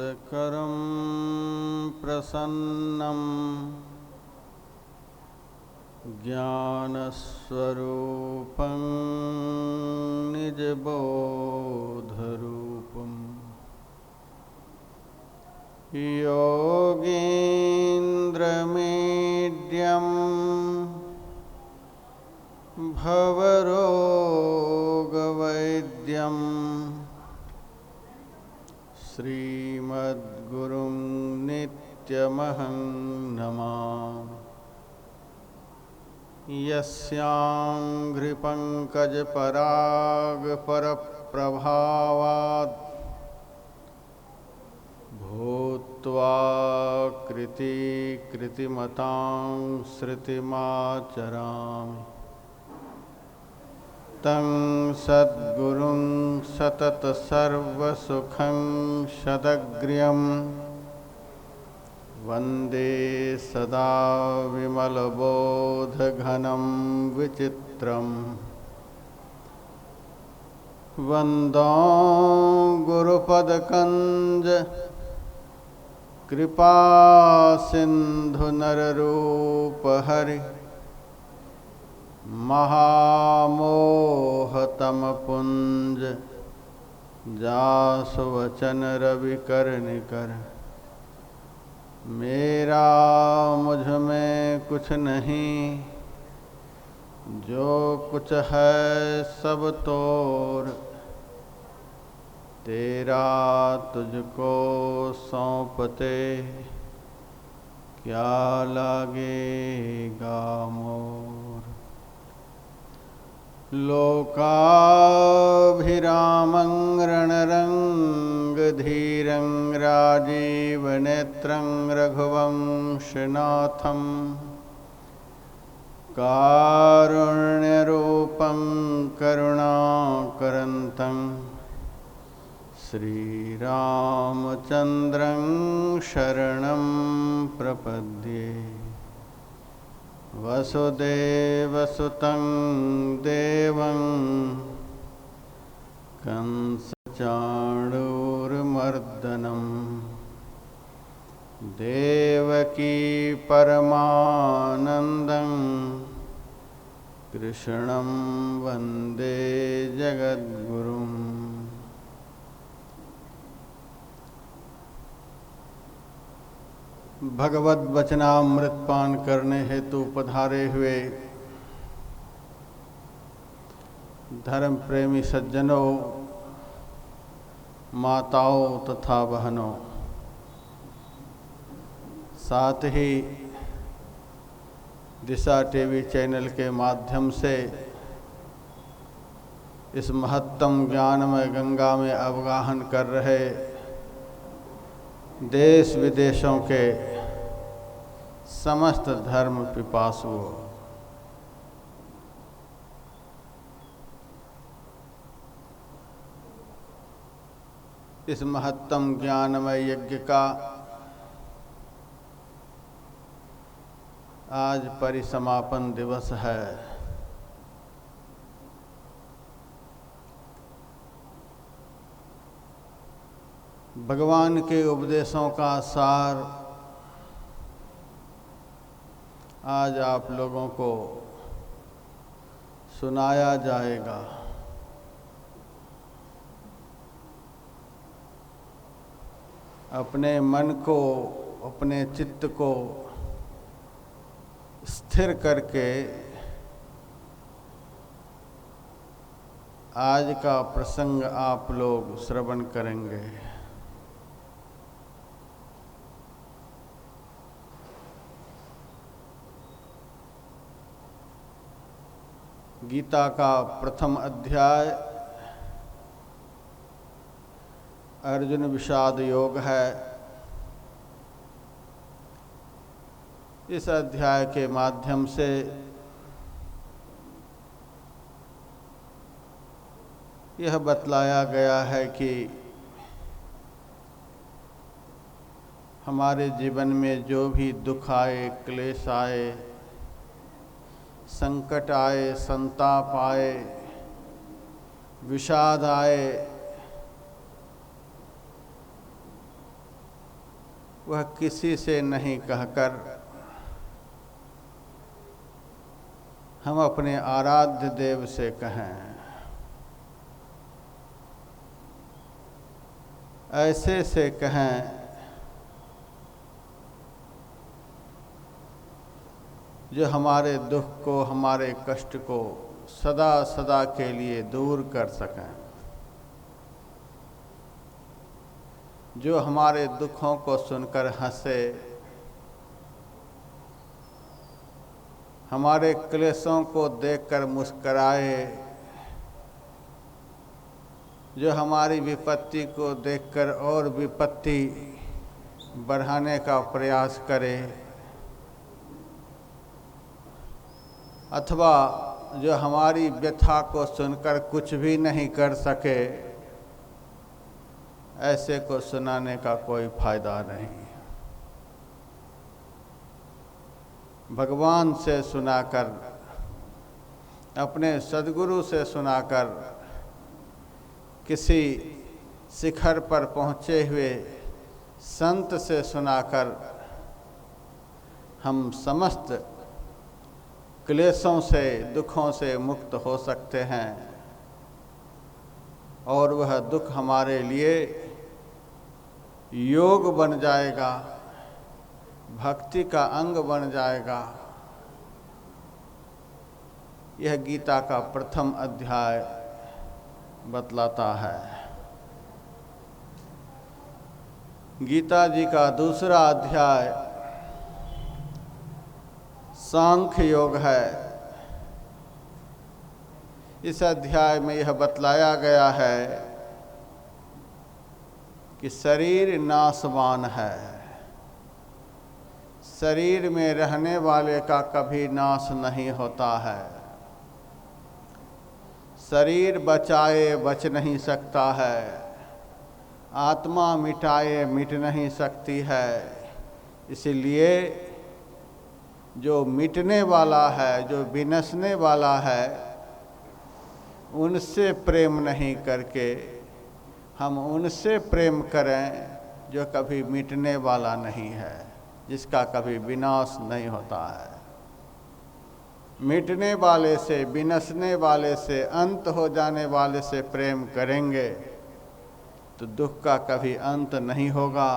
आनन्दकरं प्रसन्नं ज्ञानस्वरूपं निजबोधरूपम् योगीन्द्रमीड्यं भवरोगवैद्यं श्रीमद्गुरुं नित्यमहं नमामि। यस्याङ्घ्रिपङ्कजपरागपरप्रभावात् भूत्वा कृतिमतां श्रुतिमाचरामि तं सद्गुरुं सततसर्वसुखं सदग्र्यं वन्दे सदा विमलबोधघनं विचित्रम् वन्दो गुरुपदकञ्ज कृपासिन्धुनररूपहरि महामोहतमपुञ्ज जासुवचनरविकर्णिकर। मेरा मुझ में कुछ नहीं, जो कुछ है सब तोर, तेरा तुझको सौंपते क्या लागेगा मोर। लोकाभिरामं रणरंगधीरं राजीवनेत्रं रघुवंशनाथं कारुण्यरूपं करुणाकरन्तं श्रीरामचन्द्रं शरणं प्रपद्ये। वसुदेवसुतं देवं कंसचाणूरमर्दनं देवकी परमानन्दं कृष्णं वन्दे जगद्गुरुम्। भगवद वचनामृत पान करने हेतु पधारे हुए धर्म प्रेमी सज्जनों, माताओं तथा बहनों, साथ ही दिशा टीवी चैनल के माध्यम से इस महत्तम ज्ञानमय गंगा में अवगाहन कर रहे देश विदेशों के समस्त धर्म पिपासुओं, इस महत्तम ज्ञानमय यज्ञ का आज परिसमापन दिवस है। भगवान के उपदेशों का सार आज आप लोगों को सुनाया जाएगा। अपने मन को, अपने चित्त को स्थिर करके आज का प्रसंग आप लोग श्रवण करेंगे। गीता का प्रथम अध्याय अर्जुन विषाद योग है। इस अध्याय के माध्यम से यह बतलाया गया है कि हमारे जीवन में जो भी दुख आए, क्लेश आए, संकट आए, संताप आए, विषाद आए, वह किसी से नहीं कहकर हम अपने आराध्य देव से कहें। ऐसे से कहें जो हमारे दुख को, हमारे कष्ट को सदा सदा के लिए दूर कर सकें, जो हमारे दुखों को सुनकर हंसे, हमारे क्लेशों को देखकर मुस्कराए, जो हमारी विपत्ति को देखकर और विपत्ति बढ़ाने का प्रयास करे, अथवा जो हमारी व्यथा को सुनकर कुछ भी नहीं कर सके, ऐसे को सुनाने का कोई फायदा नहीं। भगवान से सुनाकर, अपने सद्गुरु से सुनाकर, किसी शिखर पर पहुँचे हुए संत से सुनाकर हम समस्त क्लेशों से, दुखों से मुक्त हो सकते हैं और वह दुख हमारे लिए योग बन जाएगा, भक्ति का अंग बन जाएगा। यह गीता का प्रथम अध्याय बतलाता है। गीता जी का दूसरा अध्याय सांख्य योग है। इस अध्याय में यह बतलाया गया है कि शरीर नाशवान है, शरीर में रहने वाले का कभी नाश नहीं होता है। शरीर बचाए बच नहीं सकता है, आत्मा मिटाए मिट नहीं सकती है। इसलिए जो मिटने वाला है, जो विनशने वाला है, उनसे प्रेम नहीं करके हम उनसे प्रेम करें जो कभी मिटने वाला नहीं है, जिसका कभी विनाश नहीं होता है। मिटने वाले से, विनशने वाले से, अंत हो जाने वाले से प्रेम करेंगे तो दुख का कभी अंत नहीं होगा,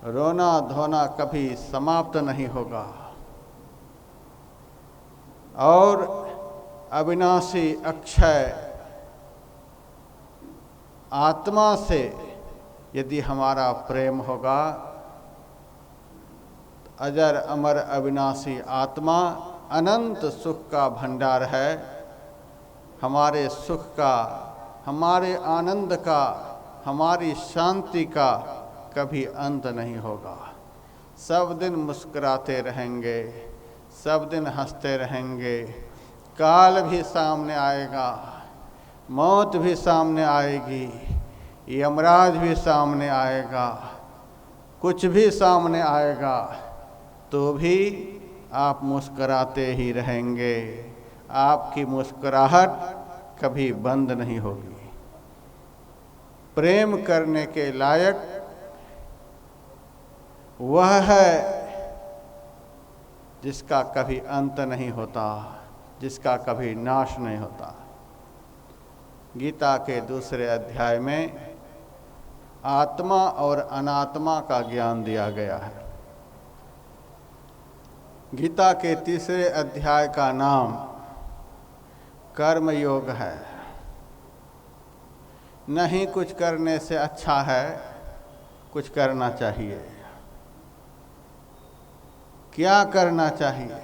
रोना धोना कभी समाप्त नहीं होगा। और अविनाशी अक्षय आत्मा से यदि हमारा प्रेम होगा, अजर अमर अविनाशी आत्मा अनंत सुख का भंडार है। हमारे सुख का, हमारे आनंद का, हमारी शांति का कभी अंत नहीं होगा। सब दिन मुस्कुराते रहेंगे, सब दिन हंसते रहेंगे। काल भी सामने आएगा, मौत भी सामने आएगी, यमराज भी सामने आएगा, कुछ भी सामने आएगा, तो भी आप मुस्कुराते ही रहेंगे। आपकी मुस्कुराहट कभी बंद नहीं होगी। प्रेम करने के लायक वह है जिसका कभी अंत नहीं होता, जिसका कभी नाश नहीं होता। गीता के दूसरे अध्याय में आत्मा और अनात्मा का ज्ञान दिया गया है। गीता के तीसरे अध्याय का नाम कर्म योग है। नहीं कुछ करने से अच्छा है कुछ करना चाहिए। क्या करना चाहिए?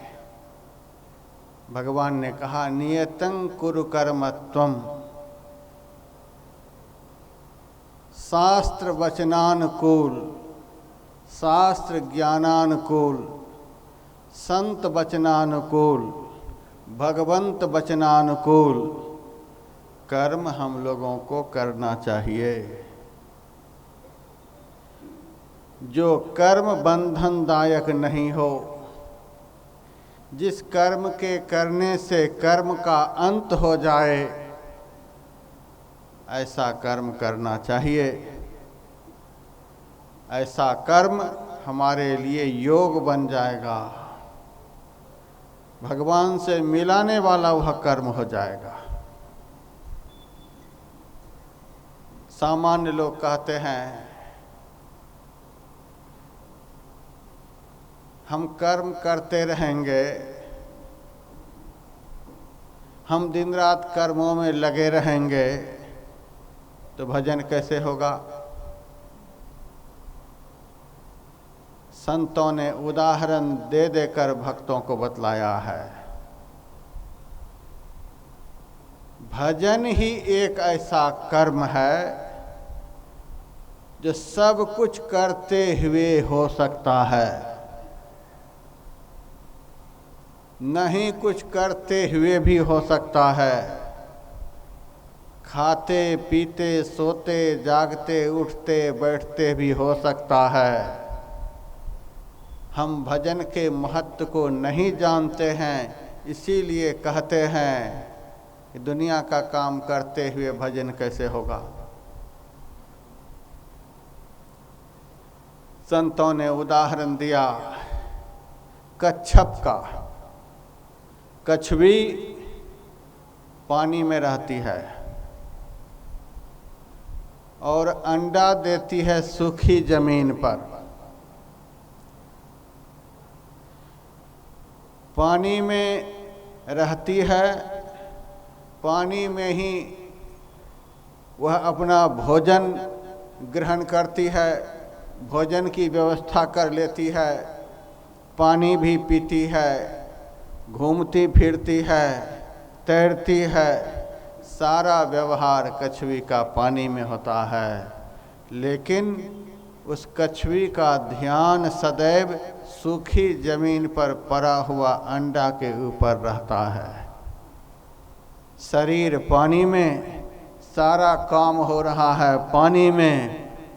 भगवान ने कहा, नियतं कुरु कर्म त्वम। शास्त्र वचनानुकूल, शास्त्र ज्ञानानुकूल, संत वचनानुकूल, भगवंत वचनानुकूल कर्म हम लोगों को करना चाहिए। जो कर्म बंधनदायक नहीं हो, जिस कर्म के करने से कर्म का अंत हो जाए, ऐसा कर्म करना चाहिए। ऐसा कर्म हमारे लिए योग बन जाएगा, भगवान से मिलाने वाला वह कर्म हो जाएगा। सामान्य लोग कहते हैं हम कर्म करते रहेंगे, हम दिन रात कर्मों में लगे रहेंगे तो भजन कैसे होगा। संतों ने उदाहरण दे देकर भक्तों को बतलाया है। भजन ही एक ऐसा कर्म है जो सब कुछ करते हुए हो सकता है, नहीं कुछ करते हुए भी हो सकता है। खाते पीते सोते जागते उठते बैठते भी हो सकता है। हम भजन के महत्व को नहीं जानते हैं, इसीलिए कहते हैं कि दुनिया का काम करते हुए भजन कैसे होगा। संतों ने उदाहरण दिया कच्छप का। कछुई पानी में रहती है और अंडा देती है सूखी जमीन पर। पानी में रहती है, पानी में ही वह अपना भोजन ग्रहण करती है, भोजन की व्यवस्था कर लेती है, पानी भी पीती है, घूमती फिरती है, तैरती है। सारा व्यवहार कछुई का पानी में होता है, लेकिन उस कछुई का ध्यान सदैव सूखी जमीन पर पड़ा हुआ अंडा के ऊपर रहता है। शरीर पानी में, सारा काम हो रहा है पानी में,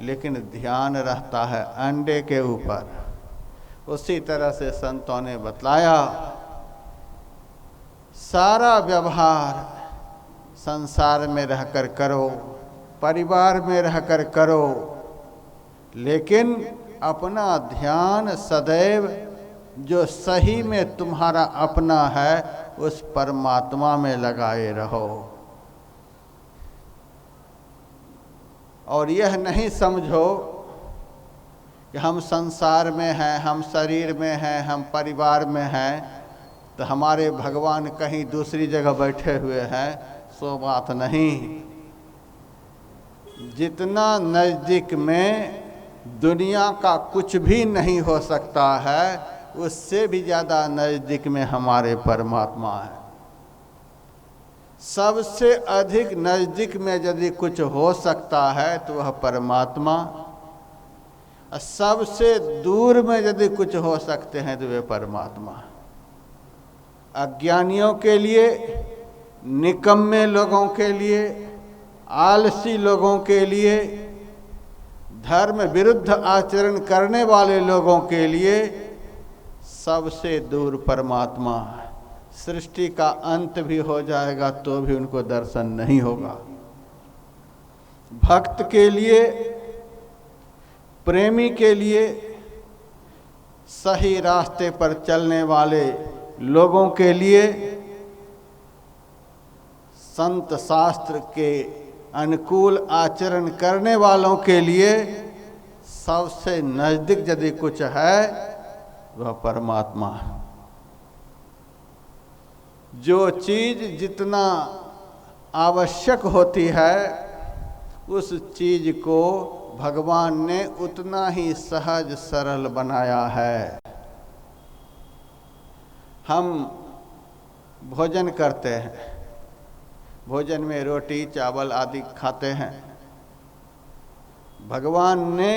लेकिन ध्यान रहता है अंडे के ऊपर। उसी तरह से संतों ने बतलाया सारा व्यवहार संसार में रहकर करो, परिवार में रहकर करो, लेकिन अपना ध्यान सदैव जो सही में तुम्हारा अपना है उस परमात्मा में लगाए रहो। और यह नहीं समझो कि हम संसार में हैं, हम शरीर में हैं, हम परिवार में हैं तो हमारे भगवान कहीं दूसरी जगह बैठे हुए हैं, सो बात नहीं। जितना नज़दीक में दुनिया का कुछ भी नहीं हो सकता है, उससे भी ज़्यादा नज़दीक में हमारे परमात्मा है। सबसे अधिक नज़दीक में यदि कुछ हो सकता है तो वह परमात्मा, सबसे दूर में यदि कुछ हो सकते हैं तो वे परमात्मा। अज्ञानियों के लिए, निकम्मे लोगों के लिए, आलसी लोगों के लिए, धर्म विरुद्ध आचरण करने वाले लोगों के लिए सबसे दूर परमात्मा। सृष्टि का अंत भी हो जाएगा तो भी उनको दर्शन नहीं होगा। भक्त के लिए, प्रेमी के लिए, सही रास्ते पर चलने वाले लोगों के लिए, संत शास्त्र के अनुकूल आचरण करने वालों के लिए सबसे नज़दीक यदि कुछ है वह परमात्मा। जो चीज़ जितना आवश्यक होती है उस चीज़ को भगवान ने उतना ही सहज सरल बनाया है। हम भोजन करते हैं, भोजन में रोटी चावल आदि खाते हैं। भगवान ने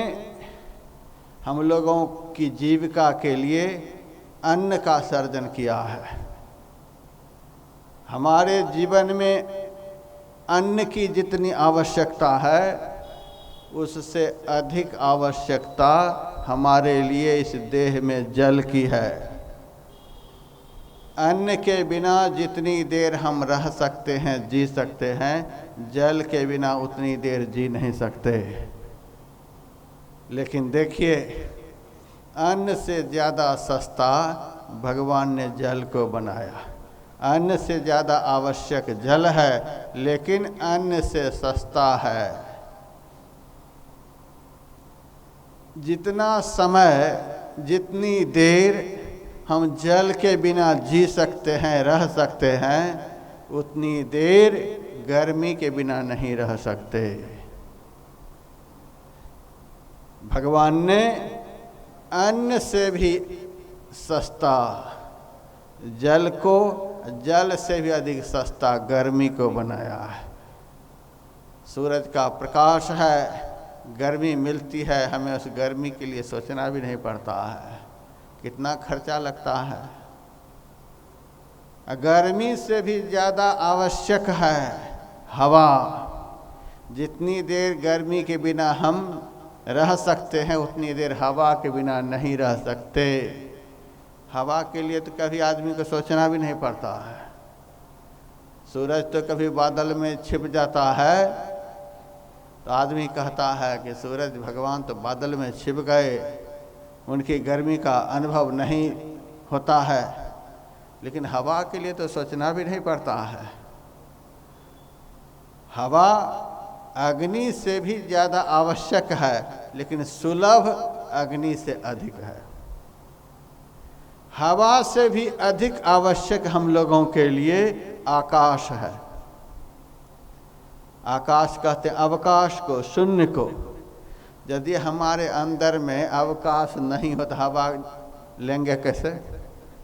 हम लोगों की जीविका के लिए अन्न का सर्जन किया है। हमारे जीवन में अन्न की जितनी आवश्यकता है उससे अधिक आवश्यकता हमारे लिए इस देह में जल की है। अन्न के बिना जितनी देर हम रह सकते हैं, जी सकते हैं, जल के बिना उतनी देर जी नहीं सकते। लेकिन देखिए, अन्न से ज़्यादा सस्ता भगवान ने जल को बनाया। अन्न से ज़्यादा आवश्यक जल है, लेकिन अन्न से सस्ता है। जितना समय, जितनी देर हम जल के बिना जी सकते हैं, रह सकते हैं, उतनी देर गर्मी के बिना नहीं रह सकते। भगवान ने अन्न से भी सस्ता जल को, जल से भी अधिक सस्ता गर्मी को बनाया है। सूरज का प्रकाश है, गर्मी मिलती है, हमें उस गर्मी के लिए सोचना भी नहीं पड़ता है कितना खर्चा लगता है। गर्मी से भी ज़्यादा आवश्यक है हवा। जितनी देर गर्मी के बिना हम रह सकते हैं, उतनी देर हवा के बिना नहीं रह सकते। हवा के लिए तो कभी आदमी को सोचना भी नहीं पड़ता है। सूरज तो कभी बादल में छिप जाता है तो आदमी कहता है कि सूरज भगवान तो बादल में छिप गए, उनकी गर्मी का अनुभव नहीं होता है। लेकिन हवा के लिए तो सोचना भी नहीं पड़ता है। हवा अग्नि से भी ज़्यादा आवश्यक है, लेकिन सुलभ अग्नि से अधिक है। हवा से भी अधिक आवश्यक हम लोगों के लिए आकाश है। आकाश कहते हैं अवकाश को, शून्य को। यदि हमारे अंदर में अवकाश नहीं हो तो हवा लेंगे कैसे?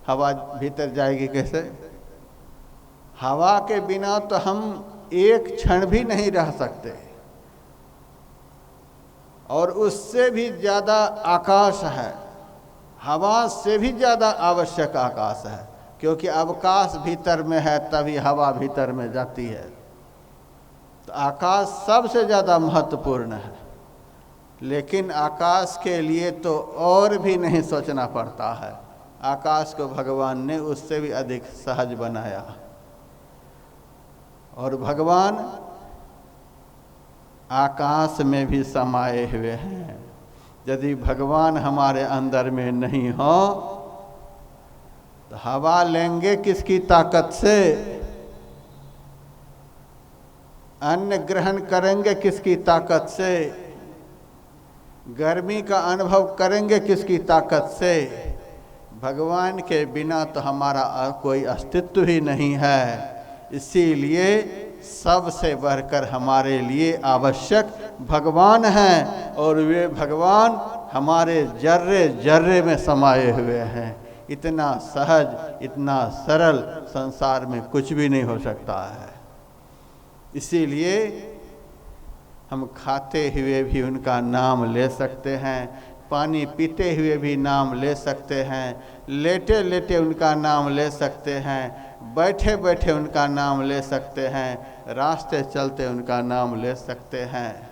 हवा भीतर जाएगी कैसे? हवा के बिना तो हम एक क्षण भी नहीं रह सकते। और उससे भी ज़्यादा आकाश है। हवा से भी ज़्यादा आवश्यक आकाश है, क्योंकि अवकाश भीतर में है तभी हवा भीतर में जाती है। तो आकाश सबसे ज़्यादा महत्वपूर्ण है। लेकिन आकाश के लिए तो और भी नहीं सोचना पड़ता है। आकाश को भगवान ने उससे भी अधिक सहज बनाया। और भगवान आकाश में भी समाये हुए हैं। यदि भगवान हमारे अंदर में नहीं हो तो हवा लेंगे किसकी ताकत से? अन्न ग्रहण करेंगे किसकी ताकत से? गर्मी का अनुभव करेंगे किसकी ताकत से? भगवान के बिना तो हमारा कोई अस्तित्व ही नहीं है। इसीलिए सबसे बढ़कर हमारे लिए आवश्यक भगवान हैं, और वे भगवान हमारे जर्रे जर्रे में समाये हुए हैं। इतना सहज, इतना सरल संसार में कुछ भी नहीं हो सकता है। इसीलिए हम खाते हुए भी उनका नाम ले सकते हैं, पानी पीते हुए भी नाम ले सकते हैं, लेटे लेटे उनका नाम ले सकते हैं, बैठे बैठे उनका नाम ले सकते हैं, रास्ते चलते उनका नाम ले सकते हैं।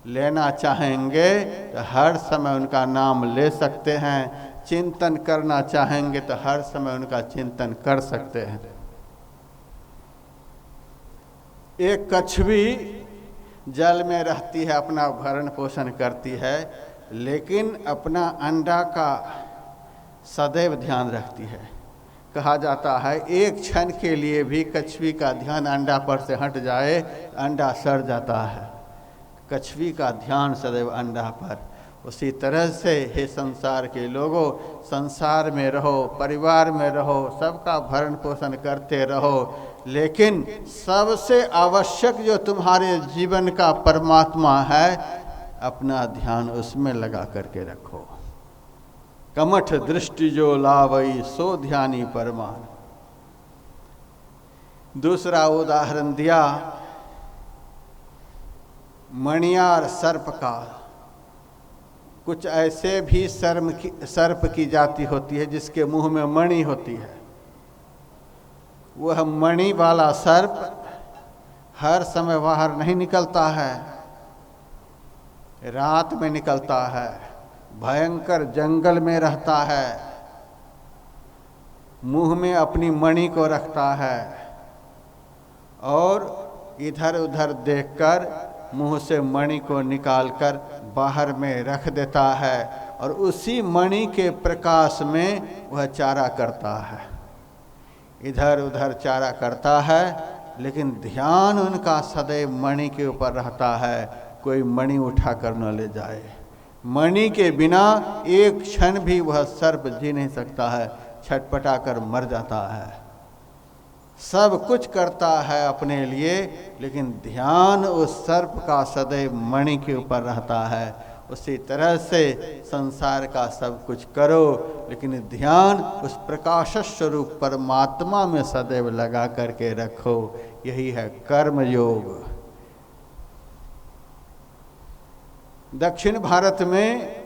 लेना चाहेंगे तो हर समय उनका नाम ले सकते हैं। चिंतन करना चाहेंगे तो हर समय उनका चिंतन कर सकते हैं। एक कछुआ जल में रहती है, अपना भरण पोषण करती है, लेकिन अपना अंडा का सदैव ध्यान रखती है। कहा जाता है एक क्षण के लिए भी कछुआ का ध्यान अंडा पर से हट जाए, अंडा सड़ जाता है। कछुआ का ध्यान सदैव अंडा पर। उसी तरह से हे संसार के लोगों, संसार में रहो, परिवार में रहो, सबका भरण पोषण करते रहो, लेकिन सबसे आवश्यक जो तुम्हारे जीवन का परमात्मा है, अपना ध्यान उसमें लगा करके रखो। कमठ दृष्टि जो लावई सो ध्यानी परमान। दूसरा उदाहरण दिया मणियार सर्प का। कुछ ऐसे भी सर्प की जाति होती है जिसके मुंह में मणि होती है। वह मणि वाला सर्प हर समय बाहर नहीं निकलता है, रात में निकलता है, भयंकर जंगल में रहता है, मुंह में अपनी मणि को रखता है और इधर उधर देखकर मुंह से मणि को निकालकर बाहर में रख देता है और उसी मणि के प्रकाश में वह चारा करता है, इधर उधर चारा करता है, लेकिन ध्यान उनका सदैव मणि के ऊपर रहता है, कोई मणि उठा कर न ले जाए। मणि के बिना एक क्षण भी वह सर्प जी नहीं सकता है, छटपटा कर मर जाता है। सब कुछ करता है अपने लिए, लेकिन ध्यान उस सर्प का सदैव मणि के ऊपर रहता है। उसी तरह से संसार का सब कुछ करो, लेकिन ध्यान उस प्रकाश स्वरूप परमात्मा में सदैव लगा करके रखो। यही है कर्म योग। दक्षिण भारत में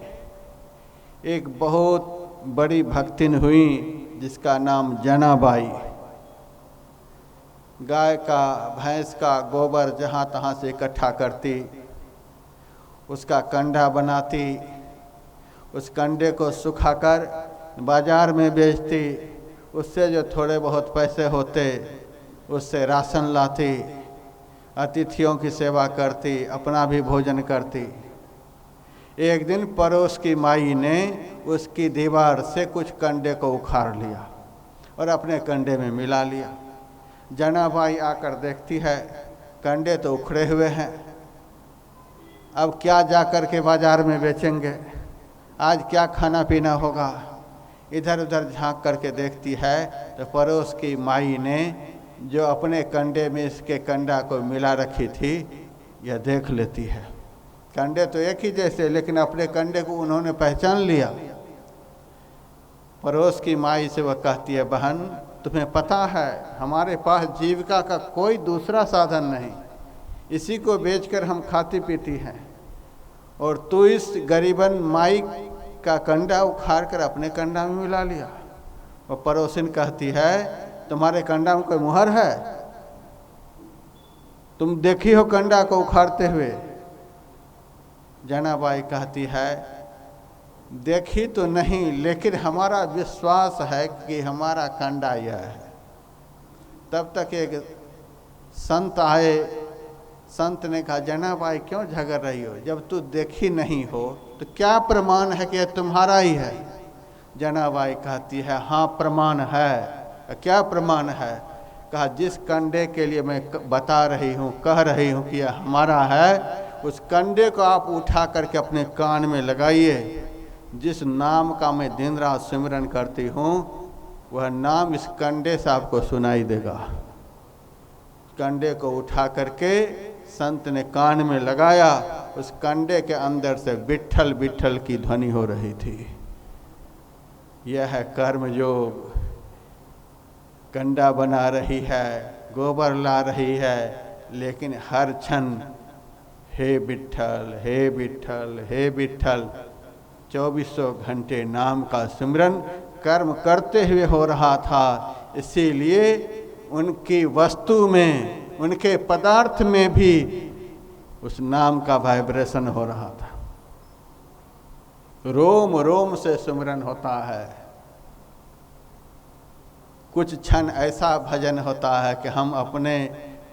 एक बहुत बड़ी भक्तिन हुई जिसका नाम जनाबाई। गाय का, भैंस का गोबर जहाँ तहाँ से इकट्ठा करती, उसका कंडा बनाती, उस कंडे को सुखाकर बाजार में बेचती, उससे जो थोड़े बहुत पैसे होते उससे राशन लाती, अतिथियों की सेवा करती, अपना भी भोजन करती। एक दिन पड़ोस की माई ने उसकी दीवार से कुछ कंडे को उखाड़ लिया और अपने कंडे में मिला लिया। जनाबाई आकर देखती है, कंडे तो उखड़े हुए हैं, अब क्या जा कर के बाजार में बेचेंगे, आज क्या खाना पीना होगा। इधर उधर झांक करके देखती है तो पड़ोस की माई ने जो अपने कंडे में इसके कंडा को मिला रखी थी, यह देख लेती है। कंडे तो एक ही जैसे, लेकिन अपने कंडे को उन्होंने पहचान लिया। पड़ोस की माई से वह कहती है, बहन तुम्हें पता है हमारे पास जीविका का कोई दूसरा साधन नहीं, इसी को बेचकर हम खाती पीती हैं, और तू इस गरीबन माई का कंडा उखाड़ कर अपने कंडा में मिला लिया। और पड़ोसिन कहती है, तुम्हारे कंडा में कोई मुहर है? तुम देखी हो कंडा को उखाड़ते हुए? जनाबाई कहती है, देखी तो नहीं, लेकिन हमारा विश्वास है कि हमारा कंडा यह है। तब तक एक संत आए। संत ने कहा, जनाबाई क्यों झगड़ रही हो? जब तू देखी नहीं हो तो क्या प्रमाण है कि यह तुम्हारा ही है? जनाबाई कहती है, हाँ प्रमाण है। क्या प्रमाण है? कहा, जिस कंडे के लिए मैं बता रही हूँ, कह रही हूँ कि यह हमारा है, उस कंडे को आप उठा करके अपने कान में लगाइए। जिस नाम का मैं दिन रात सिमरन करती हूँ, वह नाम इस कंडे से आपको सुनाई देगा। कंडे को उठा करके संत ने कान में लगाया, उस कंडे के अंदर से विट्ठल विट्ठल की ध्वनि हो रही थी। यह है कर्म योग। कंडा बना रही है, गोबर ला रही है, लेकिन हर क्षण हे विट्ठल, हे विट्ठल, हे विट्ठल, 2400 घंटे नाम का सिमरन कर्म करते हुए हो रहा था। इसीलिए उनकी वस्तु में, उनके पदार्थ में भी उस नाम का वाइब्रेशन हो रहा था। रोम रोम से सिमरन होता है। कुछ क्षण ऐसा भजन होता है कि हम अपने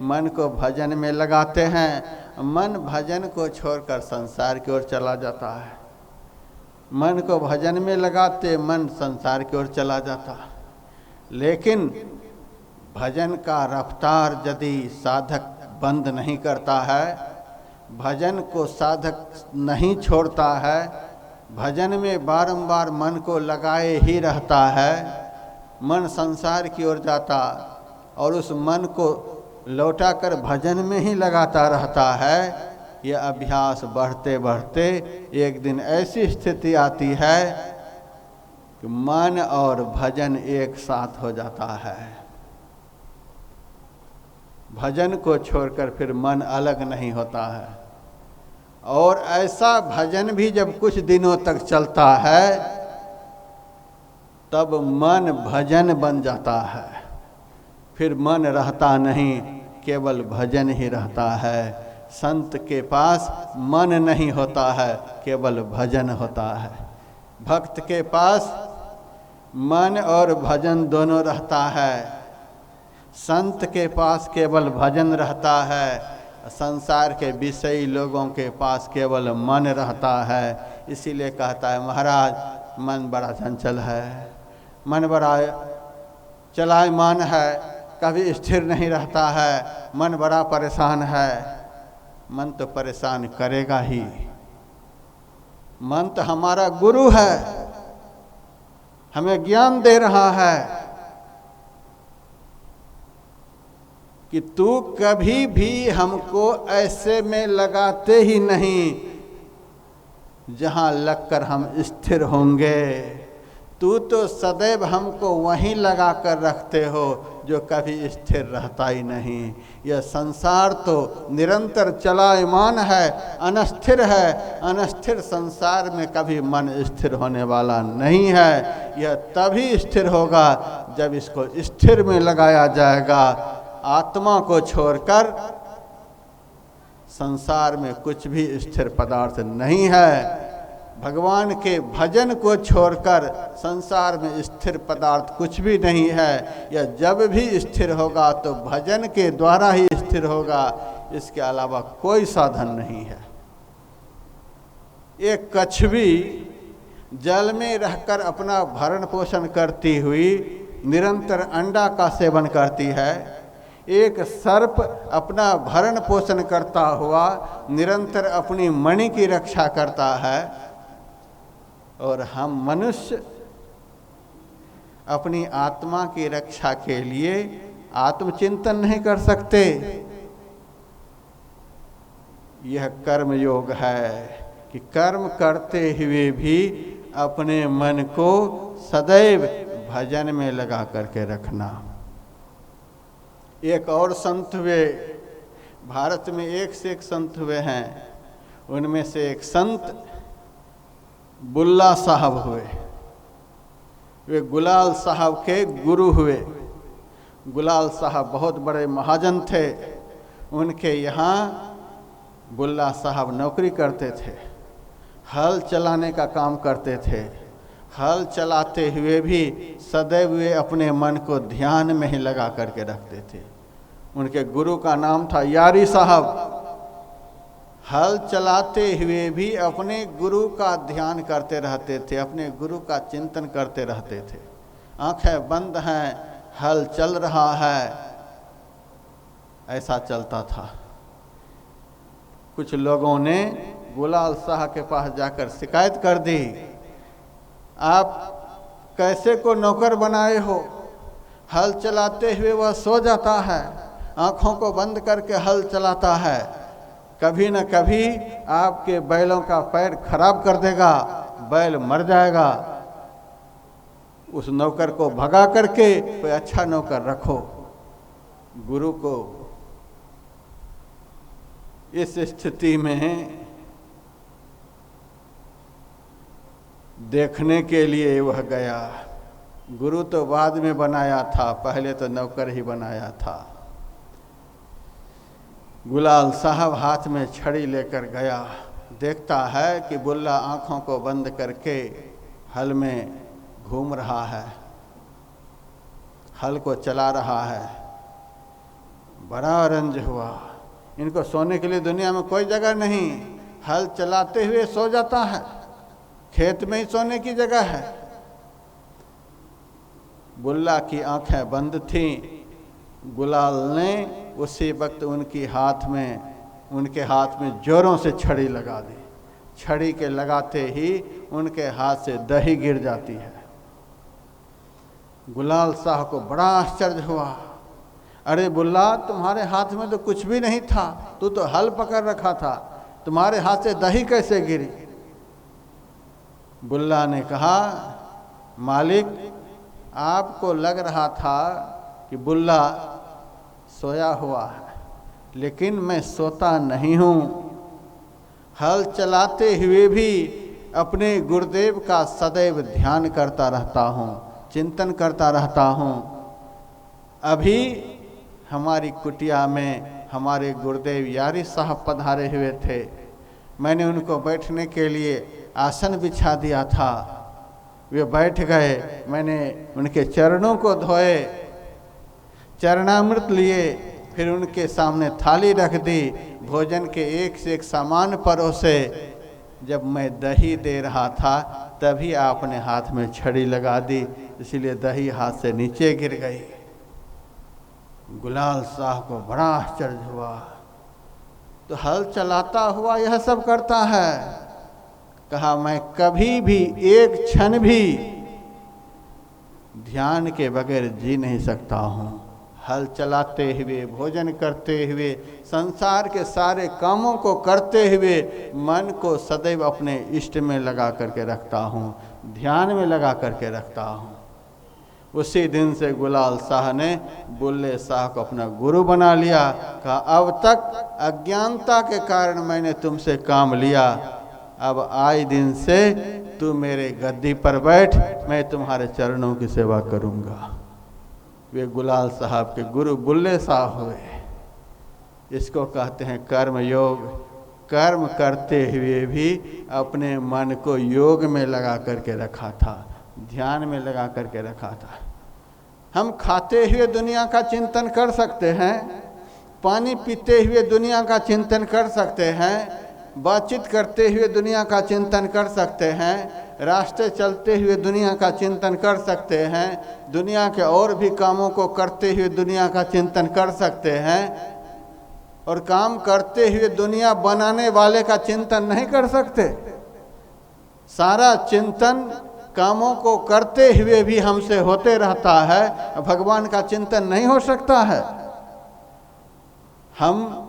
मन को भजन में लगाते हैं, मन भजन को छोड़कर संसार की ओर चला जाता है। मन को भजन में लगाते मन संसार की ओर चला जाता। लेकिन भजन का रफ्तार यदि साधक बंद नहीं करता है, भजन को साधक नहीं छोड़ता है, भजन में बारंबार मन को लगाए ही रहता है, मन संसार की ओर जाता और उस मन को लौटाकर भजन में ही लगाता रहता है। यह अभ्यास बढ़ते बढ़ते एक दिन ऐसी स्थिति आती है कि मन और भजन एक साथ हो जाता है। भजन को छोड़कर फिर मन अलग नहीं होता है। और ऐसा भजन भी जब कुछ दिनों तक चलता है, तब मन भजन बन जाता है। फिर मन रहता नहीं, केवल भजन ही रहता है। संत के पास मन नहीं होता है, केवल भजन होता है। भक्त के पास मन और भजन दोनों रहता है। संत के पास केवल भजन रहता है। संसार के विषयी लोगों के पास केवल मन रहता है। इसीलिए कहता है महाराज मन बड़ा चंचल है, मन बड़ा चलायमान है, कभी स्थिर नहीं रहता है, मन बड़ा परेशान है। मन तो परेशान करेगा ही। मन तो हमारा गुरु है, हमें ज्ञान दे रहा है कि तू कभी भी हमको ऐसे में लगाते ही नहीं जहां लगकर हम स्थिर होंगे। तू तो सदैव हमको वहीं लगा कर रखते हो जो कभी स्थिर रहता ही नहीं। यह संसार तो निरंतर चलायमान है, अनस्थिर है। अनस्थिर संसार में कभी मन स्थिर होने वाला नहीं है। यह तभी स्थिर होगा जब इसको स्थिर में लगाया जाएगा। आत्मा को छोड़कर संसार में कुछ भी स्थिर पदार्थ नहीं है। भगवान के भजन को छोड़कर संसार में स्थिर पदार्थ कुछ भी नहीं है। यह जब भी स्थिर होगा तो भजन के द्वारा ही स्थिर होगा, इसके अलावा कोई साधन नहीं है। एक कछुवी जल में रहकर अपना भरण पोषण करती हुई निरंतर अंडा का सेवन करती है। एक सर्प अपना भरण पोषण करता हुआ निरंतर अपनी मणि की रक्षा करता है। और हम मनुष्य अपनी आत्मा की रक्षा के लिए आत्मचिंतन नहीं कर सकते। यह कर्म योग है कि कर्म करते हुए भी अपने मन को सदैव भजन में लगा करके रखना। एक और संत हुए, भारत में एक से एक संत हुए हैं। उनमें से एक संत बुल्ला साहब हुए। वे गुलाल साहब के गुरु हुए। गुलाल साहब बहुत बड़े महाजन थे। उनके यहाँ बुल्ला साहब नौकरी करते थे, हल चलाने का काम करते थे। हल चलाते हुए भी सदैव वे अपने मन को ध्यान में ही लगा करके रखते थे। उनके गुरु का नाम था यारी साहब। हल चलाते हुए भी अपने गुरु का ध्यान करते रहते थे, अपने गुरु का चिंतन करते रहते थे। आंखें बंद हैं, हल चल रहा है, ऐसा चलता था। कुछ लोगों ने गुलाल शाह के पास जाकर शिकायत कर दी, आप कैसे को नौकर बनाए हो? हल चलाते हुए वह सो जाता है, आंखों को बंद करके हल चलाता है, कभी न कभी आपके बैलों का पैर खराब कर देगा, बैल मर जाएगा। उस नौकर को भगा करके कोई अच्छा नौकर रखो। गुरु को इस स्थिति में देखने के लिए वह गया। गुरु तो बाद में बनाया था, पहले तो नौकर ही बनाया था। गुलाल साहब हाथ में छड़ी लेकर गया, देखता है कि बुल्ला आंखों को बंद करके हल में घूम रहा है, हल को चला रहा है। बड़ा रंज हुआ। इनको सोने के लिए दुनिया में कोई जगह नहीं, हल चलाते हुए सो जाता है, खेत में ही सोने की जगह है। बुल्ला की आंखें बंद थीं। गुलाल ने उसी वक्त उनके हाथ में जोरों से छड़ी लगा दी। छड़ी के लगाते ही उनके हाथ से दही गिर जाती है। गुलाल साहब को बड़ा आश्चर्य हुआ। अरे बुल्ला, तुम्हारे हाथ में तो कुछ भी नहीं था, तू तो हल पकड़ रखा था, तुम्हारे हाथ से दही कैसे गिरी? बुल्ला ने कहा, मालिक, आपको लग रहा था कि बुल्ला सोया हुआ है, लेकिन मैं सोता नहीं हूँ। हल चलाते हुए भी अपने गुरुदेव का सदैव ध्यान करता रहता हूँ, चिंतन करता रहता हूँ। अभी हमारी कुटिया में हमारे गुरुदेव यारी साहब पधारे हुए थे। मैंने उनको बैठने के लिए आसन बिछा दिया था, वे बैठ गए। मैंने उनके चरणों को धोए, चरणामृत लिए, फिर उनके सामने थाली रख दी, भोजन के एक से एक सामान परोसे। जब मैं दही दे रहा था तभी आपने हाथ में छड़ी लगा दी, इसीलिए दही हाथ से नीचे गिर गई। गुलाल शाह को बड़ा आश्चर्य हुआ, तो हल चलाता हुआ यह सब करता है। कहा, मैं कभी भी एक क्षण भी ध्यान के बगैर जी नहीं सकता हूँ। हल चलाते हुए, भोजन करते हुए, संसार के सारे कामों को करते हुए मन को सदैव अपने इष्ट में लगा करके रखता हूँ, ध्यान में लगा करके रखता हूँ। उसी दिन से गुलाल शाह ने बुल्ले शाह को अपना गुरु बना लिया। कहा, अब तक अज्ञानता के कारण मैंने तुमसे काम लिया, अब आए दिन से तू मेरे गद्दी पर बैठ, मैं तुम्हारे चरणों की सेवा करूँगा। वे गुलाल साहब के गुरु बुल्ले शाह हुए। इसको कहते हैं कर्म योग। कर्म करते हुए भी अपने मन को योग में लगा करके रखा था, ध्यान में लगा करके रखा था। हम खाते हुए दुनिया का चिंतन कर सकते हैं, पानी पीते हुए दुनिया का चिंतन कर सकते हैं, बातचीत करते हुए दुनिया का चिंतन कर सकते हैं, रास्ते चलते हुए दुनिया का चिंतन कर सकते हैं, दुनिया के और भी कामों को करते हुए दुनिया का चिंतन कर सकते हैं, और काम करते हुए दुनिया बनाने वाले का चिंतन नहीं कर सकते। सारा चिंतन कामों को करते हुए भी हमसे होते रहता है, भगवान का चिंतन नहीं हो सकता है। हम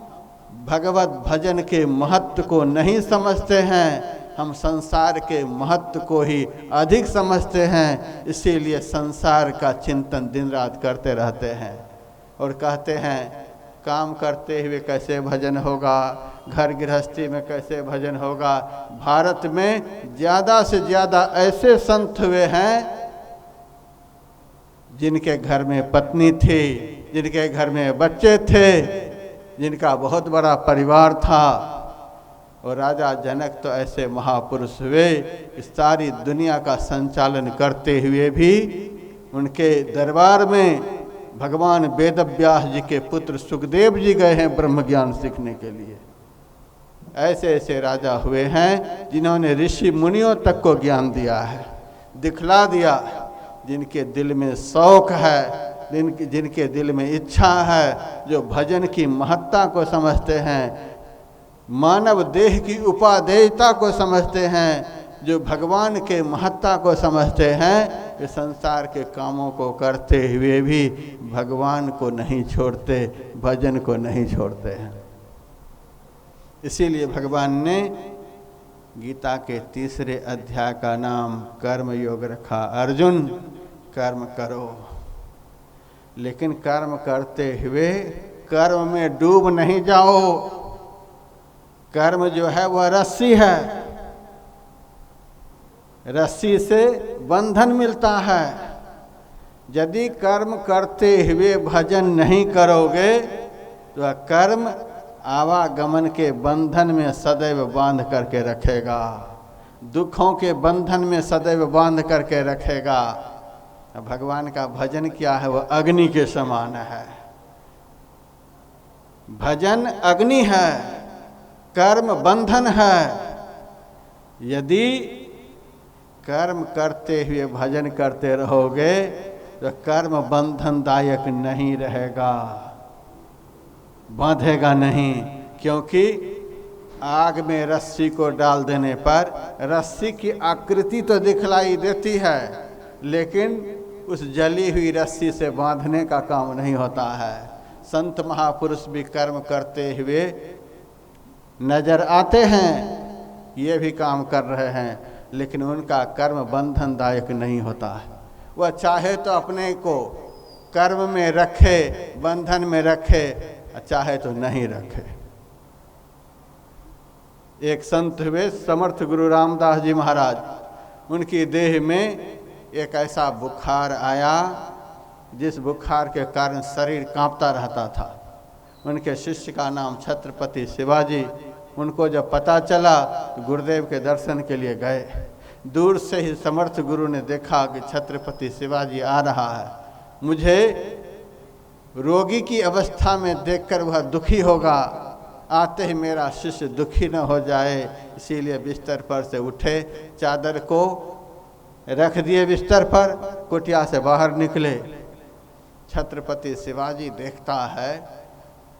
भगवत भजन के महत्व को नहीं समझते हैं, हम संसार के महत्व को ही अधिक समझते हैं। इसीलिए संसार का चिंतन दिन रात करते रहते हैं और कहते हैं काम करते हुए कैसे भजन होगा, घर गृहस्थी में कैसे भजन होगा। भारत में ज़्यादा से ज़्यादा ऐसे संत हुए हैं जिनके घर में पत्नी थी, जिनके घर में बच्चे थे, जिनका बहुत बड़ा परिवार था। और राजा जनक तो ऐसे महापुरुष हुए, सारी दुनिया का संचालन करते हुए भी उनके दरबार में भगवान वेदव्यास जी के पुत्र सुखदेव जी गए हैं ब्रह्म ज्ञान सीखने के लिए। ऐसे ऐसे राजा हुए हैं जिन्होंने ऋषि मुनियों तक को ज्ञान दिया है, दिखला दिया। जिनके दिल में शौक है, जिनके दिल में इच्छा है, जो भजन की महत्ता को समझते हैं, मानव देह की उपादेयता को समझते हैं, जो भगवान के महत्ता को समझते हैं, वे संसार के कामों को करते हुए भी भगवान को नहीं छोड़ते, भजन को नहीं छोड़ते हैं। इसीलिए भगवान ने गीता के 3 अध्याय का नाम कर्म योग रखा। अर्जुन कर्म करो, लेकिन कर्म करते हुए कर्म में डूब नहीं जाओ। कर्म जो है वह रस्सी है, रस्सी से बंधन मिलता है। यदि कर्म करते हुए भजन नहीं करोगे तो कर्म आवागमन के बंधन में सदैव बांध करके रखेगा, दुखों के बंधन में सदैव बांध करके रखेगा। भगवान का भजन क्या है, वह अग्नि के समान है। भजन अग्नि है, कर्म बंधन है। यदि कर्म करते हुए भजन करते रहोगे तो कर्म बंधनदायक नहीं रहेगा, बांधेगा नहीं। क्योंकि आग में रस्सी को डाल देने पर रस्सी की आकृति तो दिखलाई देती है, लेकिन उस जली हुई रस्सी से बांधने का काम नहीं होता है। संत महापुरुष भी कर्म करते हुए नजर आते हैं, ये भी काम कर रहे हैं, लेकिन उनका कर्म बंधनदायक नहीं होता है। वह चाहे तो अपने को कर्म में रखे, बंधन में रखे, चाहे तो नहीं रखे। एक संत हुए समर्थ गुरु रामदास जी महाराज, उनकी देह में एक ऐसा बुखार आया जिस बुखार के कारण शरीर कांपता रहता था। उनके शिष्य का नाम छत्रपति शिवाजी। उनको जब पता चला तो गुरुदेव के दर्शन के लिए गए। दूर से ही समर्थ गुरु ने देखा कि छत्रपति शिवाजी आ रहा है, मुझे रोगी की अवस्था में देखकर वह दुखी होगा, आते ही मेरा शिष्य दुखी न हो जाए, इसीलिए बिस्तर पर से उठे, चादर को रख दिए बिस्तर पर, कुटिया से बाहर निकले। छत्रपति शिवाजी देखता है,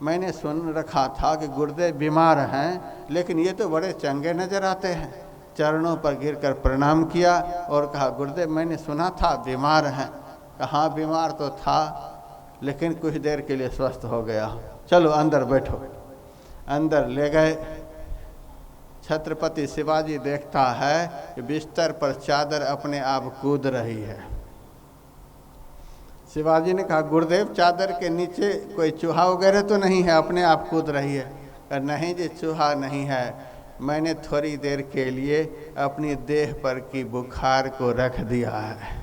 मैंने सुन रखा था कि गुरुदेव बीमार हैं, लेकिन ये तो बड़े चंगे नजर आते हैं। चरणों पर गिरकर प्रणाम किया और कहा, गुरुदेव मैंने सुना था बीमार हैं। कहा, बीमार तो था, लेकिन कुछ देर के लिए स्वस्थ हो गया, चलो अंदर बैठो। अंदर ले गए। छत्रपति शिवाजी देखता है कि बिस्तर पर चादर अपने आप कूद रही है। शिवाजी ने कहा, गुरुदेव चादर के नीचे कोई चूहा वगैरह तो नहीं है, अपने आप कूद रही है? कहा, नहीं जी, चूहा नहीं है, मैंने थोड़ी देर के लिए अपनी देह पर की बुखार को रख दिया है।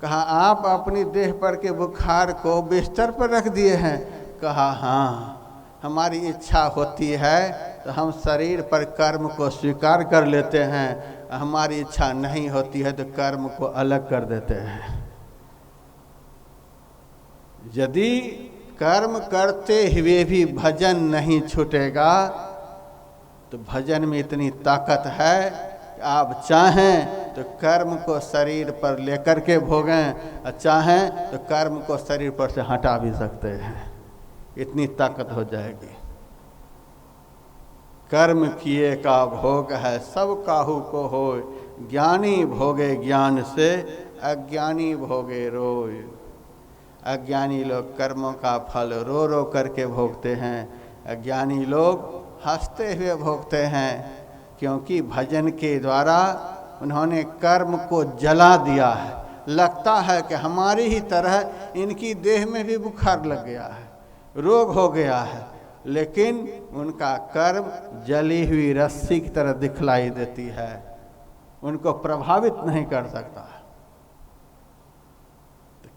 कहा, आप अपनी देह पर के बुखार को बिस्तर पर रख दिए हैं? कहा, हाँ, हमारी इच्छा होती है तो हम शरीर पर कर्म को स्वीकार कर लेते हैं, हमारी इच्छा नहीं होती है तो कर्म को अलग कर देते हैं। यदि कर्म करते हुए भी भजन नहीं छूटेगा तो भजन में इतनी ताकत है कि आप चाहें तो कर्म को शरीर पर लेकर के भोगें, और चाहें तो कर्म को शरीर पर से हटा भी सकते हैं, इतनी ताकत हो जाएगी। कर्म किए का भोग है सब काहू को होय, ज्ञानी भोगे ज्ञान से, अज्ञानी भोगे रोय। अज्ञानी लोग कर्मों का फल रो रो करके भोगते हैं, अज्ञानी लोग हंसते हुए भोगते हैं, क्योंकि भजन के द्वारा उन्होंने कर्म को जला दिया है। लगता है कि हमारी ही तरह इनकी देह में भी बुखार लग गया है, रोग हो गया है, लेकिन उनका कर्म जली हुई रस्सी की तरह दिखलाई देती है, उनको प्रभावित नहीं कर सकता।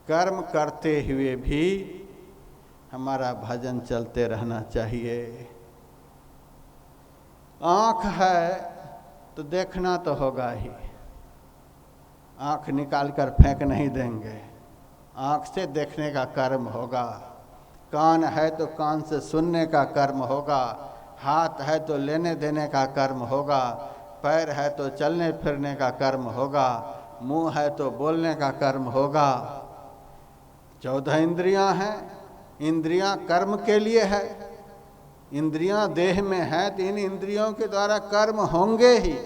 कर्म करते हुए भी हमारा भजन चलते रहना चाहिए। आँख है तो देखना तो होगा ही, आँख निकाल कर फेंक नहीं देंगे, आँख से देखने का कर्म होगा। कान है तो कान से सुनने का कर्म होगा, हाथ है तो लेने देने का कर्म होगा, पैर है तो चलने फिरने का कर्म होगा, मुंह है तो बोलने का कर्म होगा। 14 इंद्रियां हैं, इंद्रियां कर्म के लिए है, इंद्रियां देह में है तो इन इंद्रियों के द्वारा कर्म होंगे ही।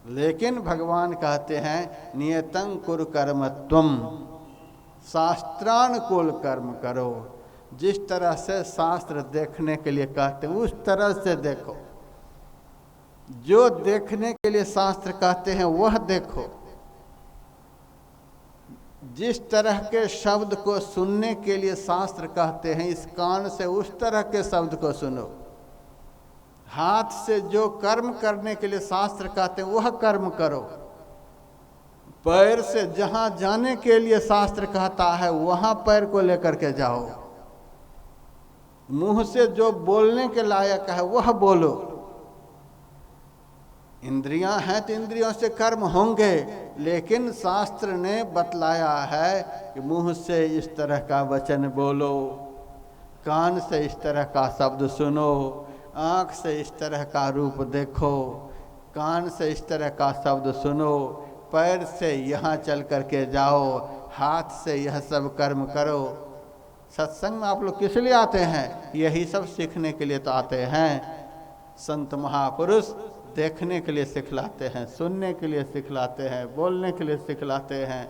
लेकिन भगवान कहते हैं, नियतं कुरु कर्म त्वम, शास्त्रानुकूल कर्म करो। जिस तरह से शास्त्र देखने के लिए कहते हैं उस तरह से देखो, जो देखने के लिए शास्त्र कहते हैं वह देखो। जिस तरह के शब्द को सुनने के लिए शास्त्र कहते हैं, इस कान से उस तरह के शब्द को सुनो। हाथ से जो कर्म करने के लिए शास्त्र कहते हैं वह कर्म करो। पैर से जहां जाने के लिए शास्त्र कहता है वहां पैर को लेकर के जाओ। मुंह से जो बोलने के लायक है वह बोलो। इंद्रियां हैं तो इंद्रियों से कर्म होंगे, लेकिन शास्त्र ने बतलाया है कि मुंह से इस तरह का वचन बोलो, कान से इस तरह का शब्द सुनो, आँख से इस तरह का रूप देखो, कान से इस तरह का शब्द सुनो, पैर से यहाँ चल करके जाओ, हाथ से यह सब कर्म करो। सत्संग में आप लोग किस लिए आते हैं? यही सब सीखने के लिए तो आते हैं। संत महापुरुष देखने के लिए सिखलाते हैं, सुनने के लिए सिखलाते हैं, बोलने के लिए सिखलाते हैं,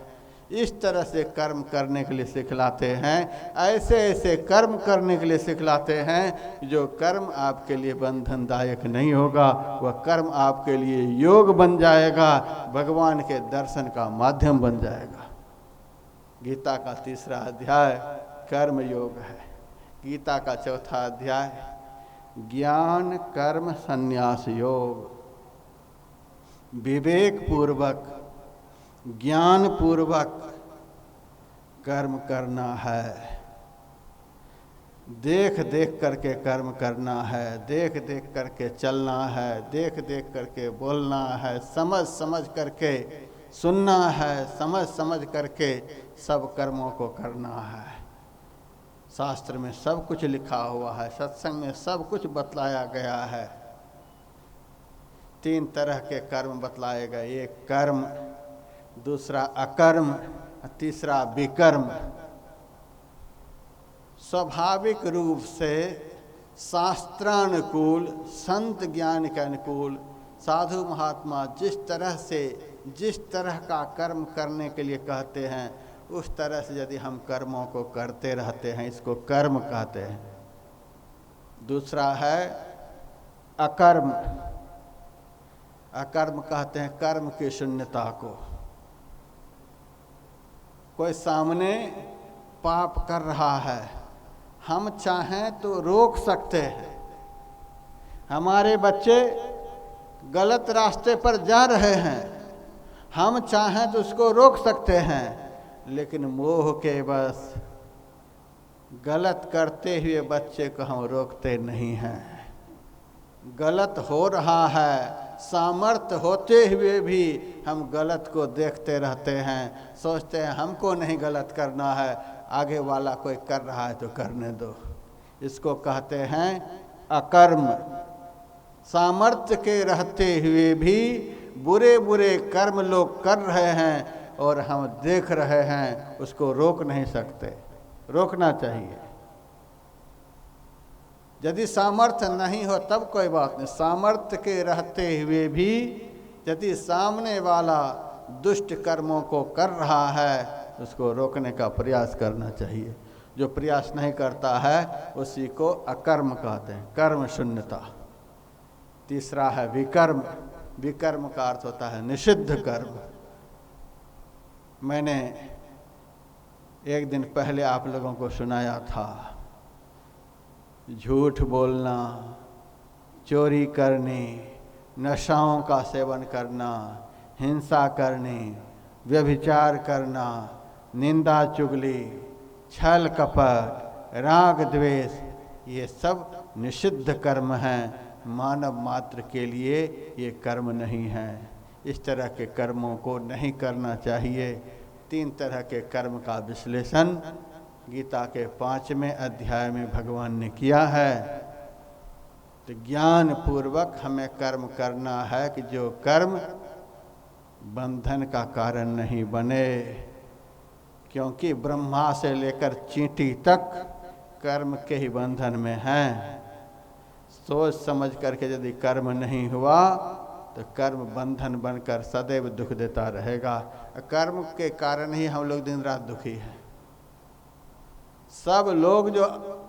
इस तरह से कर्म करने के लिए सिखलाते हैं, ऐसे ऐसे कर्म करने के लिए सिखलाते हैं जो कर्म आपके लिए बंधनदायक नहीं होगा, वह कर्म आपके लिए योग बन जाएगा, भगवान के दर्शन का माध्यम बन जाएगा। गीता का 3रा अध्याय कर्म योग है। गीता का 4था अध्याय ज्ञान कर्म संन्यास योग। विवेक पूर्वक ज्ञान पूर्वक कर्म करना है, देख देख करके कर्म करना है, देख देख करके चलना है, देख देख करके बोलना है, समझ समझ करके सुनना है, समझ समझ करके सब कर्मों को करना है। शास्त्र में सब कुछ लिखा हुआ है, सत्संग में सब कुछ बतलाया गया है। 3 तरह के कर्म बतलाए गए, एक कर्म, दूसरा अकर्म, तीसरा विकर्म। स्वाभाविक रूप से शास्त्रानुकूल, संत ज्ञान के अनुकूल साधु महात्मा जिस तरह से जिस तरह का कर्म करने के लिए कहते हैं, उस तरह से यदि हम कर्मों को करते रहते हैं, इसको कर्म कहते हैं। दूसरा है अकर्म। अकर्म कहते हैं कर्म की शून्यता को। कोई सामने पाप कर रहा है, हम चाहें तो रोक सकते हैं। हमारे बच्चे गलत रास्ते पर जा रहे हैं, हम चाहें तो उसको रोक सकते हैं, लेकिन मोह के बस गलत करते हुए बच्चे को हम रोकते नहीं हैं। गलत हो रहा है, सामर्थ्य होते हुए भी हम गलत को देखते रहते हैं, सोचते हैं हमको नहीं गलत करना है, आगे वाला कोई कर रहा है तो करने दो। इसको कहते हैं अकर्म। सामर्थ्य के रहते हुए भी बुरे बुरे कर्म लोग कर रहे हैं और हम देख रहे हैं, उसको रोक नहीं सकते। रोकना चाहिए। यदि सामर्थ्य नहीं हो तब कोई बात नहीं, सामर्थ्य के रहते हुए भी यदि सामने वाला दुष्ट कर्मों को कर रहा है, उसको रोकने का प्रयास करना चाहिए। जो प्रयास नहीं करता है उसी को अकर्म कहते हैं, कर्म शून्यता। तीसरा है विकर्म। विकर्म का अर्थ होता है निषिद्ध कर्म। मैंने एक दिन पहले आप लोगों को सुनाया था, झूठ बोलना, चोरी करनी, नशाओं का सेवन करना, हिंसा करनी, व्यभिचार करना, निंदा चुगली, छल कपट, राग द्वेष, ये सब निषिद्ध कर्म हैं। मानव मात्र के लिए ये कर्म नहीं है। इस तरह के कर्मों को नहीं करना चाहिए। 3 तरह के कर्म का विश्लेषण गीता के 5वें अध्याय में भगवान ने किया है। तो ज्ञान पूर्वक हमें कर्म करना है कि जो कर्म बंधन का कारण नहीं बने, क्योंकि ब्रह्मा से लेकर चींटी तक कर्म के ही बंधन में हैं। सोच समझ करके यदि कर्म नहीं हुआ तो कर्म बंधन बनकर सदैव दुख देता रहेगा। कर्म के कारण ही हम लोग दिन रात दुखी हैं। सब लोग जो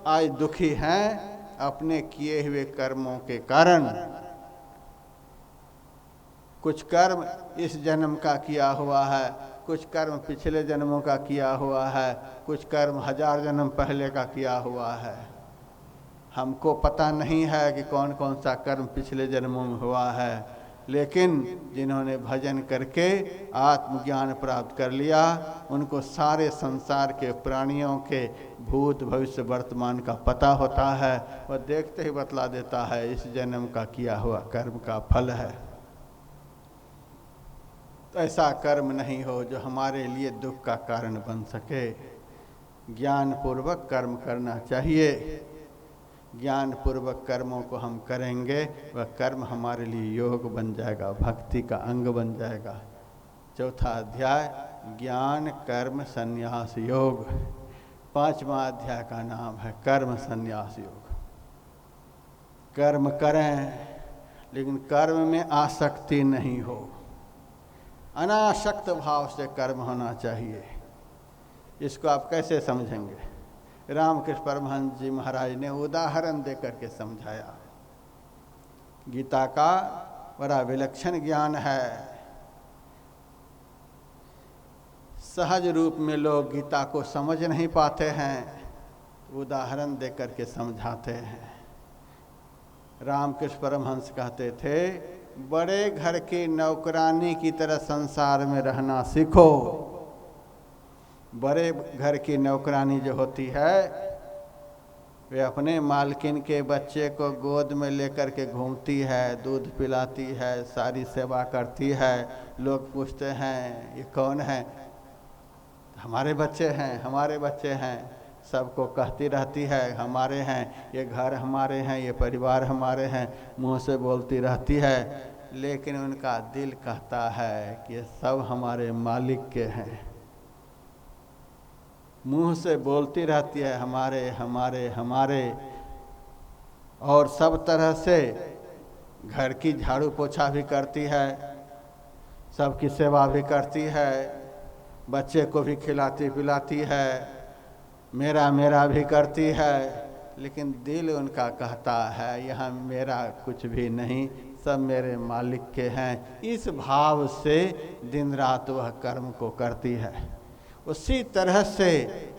आज दुखी हैं अपने किए हुए कर्मों के कारण। कुछ कर्म इस जन्म का किया हुआ है, कुछ कर्म पिछले जन्मों का किया हुआ है, कुछ कर्म 1000 जन्म पहले का किया हुआ है। हमको पता नहीं है कि कौन कौन सा कर्म पिछले जन्मों में हुआ है, लेकिन जिन्होंने भजन करके आत्मज्ञान प्राप्त कर लिया, उनको सारे संसार के प्राणियों के भूत भविष्य वर्तमान का पता होता है। वह देखते ही बतला देता है इस जन्म का किया हुआ कर्म का फल है। तो ऐसा कर्म नहीं हो जो हमारे लिए दुख का कारण बन सके। ज्ञान पूर्वक कर्म करना चाहिए। ज्ञान पूर्वक कर्मों को हम करेंगे, वह कर्म हमारे लिए योग बन जाएगा, भक्ति का अंग बन जाएगा। 4था अध्याय ज्ञान कर्म संन्यास योग। 5वां अध्याय का नाम है कर्म संन्यास योग। कर्म करें लेकिन कर्म में आसक्ति नहीं हो, अनासक्त भाव से कर्म होना चाहिए। इसको आप कैसे समझेंगे? रामकृष्ण परमहंस जी महाराज ने उदाहरण देकर के समझाया। गीता का बड़ा विलक्षण ज्ञान है। सहज रूप में लोग गीता को समझ नहीं पाते हैं, उदाहरण देकर के समझाते हैं। रामकृष्ण परमहंस कहते थे, बड़े घर की नौकरानी की तरह संसार में रहना सीखो। बड़े घर की नौकरानी जो होती है वे अपने मालकिन के बच्चे को गोद में लेकर के घूमती है, दूध पिलाती है, सारी सेवा करती है। लोग पूछते हैं ये कौन है? हमारे बच्चे हैं, हमारे बच्चे हैं। सबको कहती रहती है हमारे हैं, ये घर हमारे हैं, ये परिवार हमारे हैं। मुंह से बोलती रहती है, लेकिन उनका दिल कहता है कि ये सब हमारे मालिक के हैं। मुंह से बोलती रहती है हमारे हमारे हमारे, और सब तरह से घर की झाड़ू पोछा भी करती है, सबकी सेवा भी करती है, बच्चे को भी खिलाती पिलाती है, मेरा मेरा भी करती है। लेकिन दिल उनका कहता है यहाँ मेरा कुछ भी नहीं, सब मेरे मालिक के हैं। इस भाव से दिन रात वह कर्म को करती है। उसी तरह से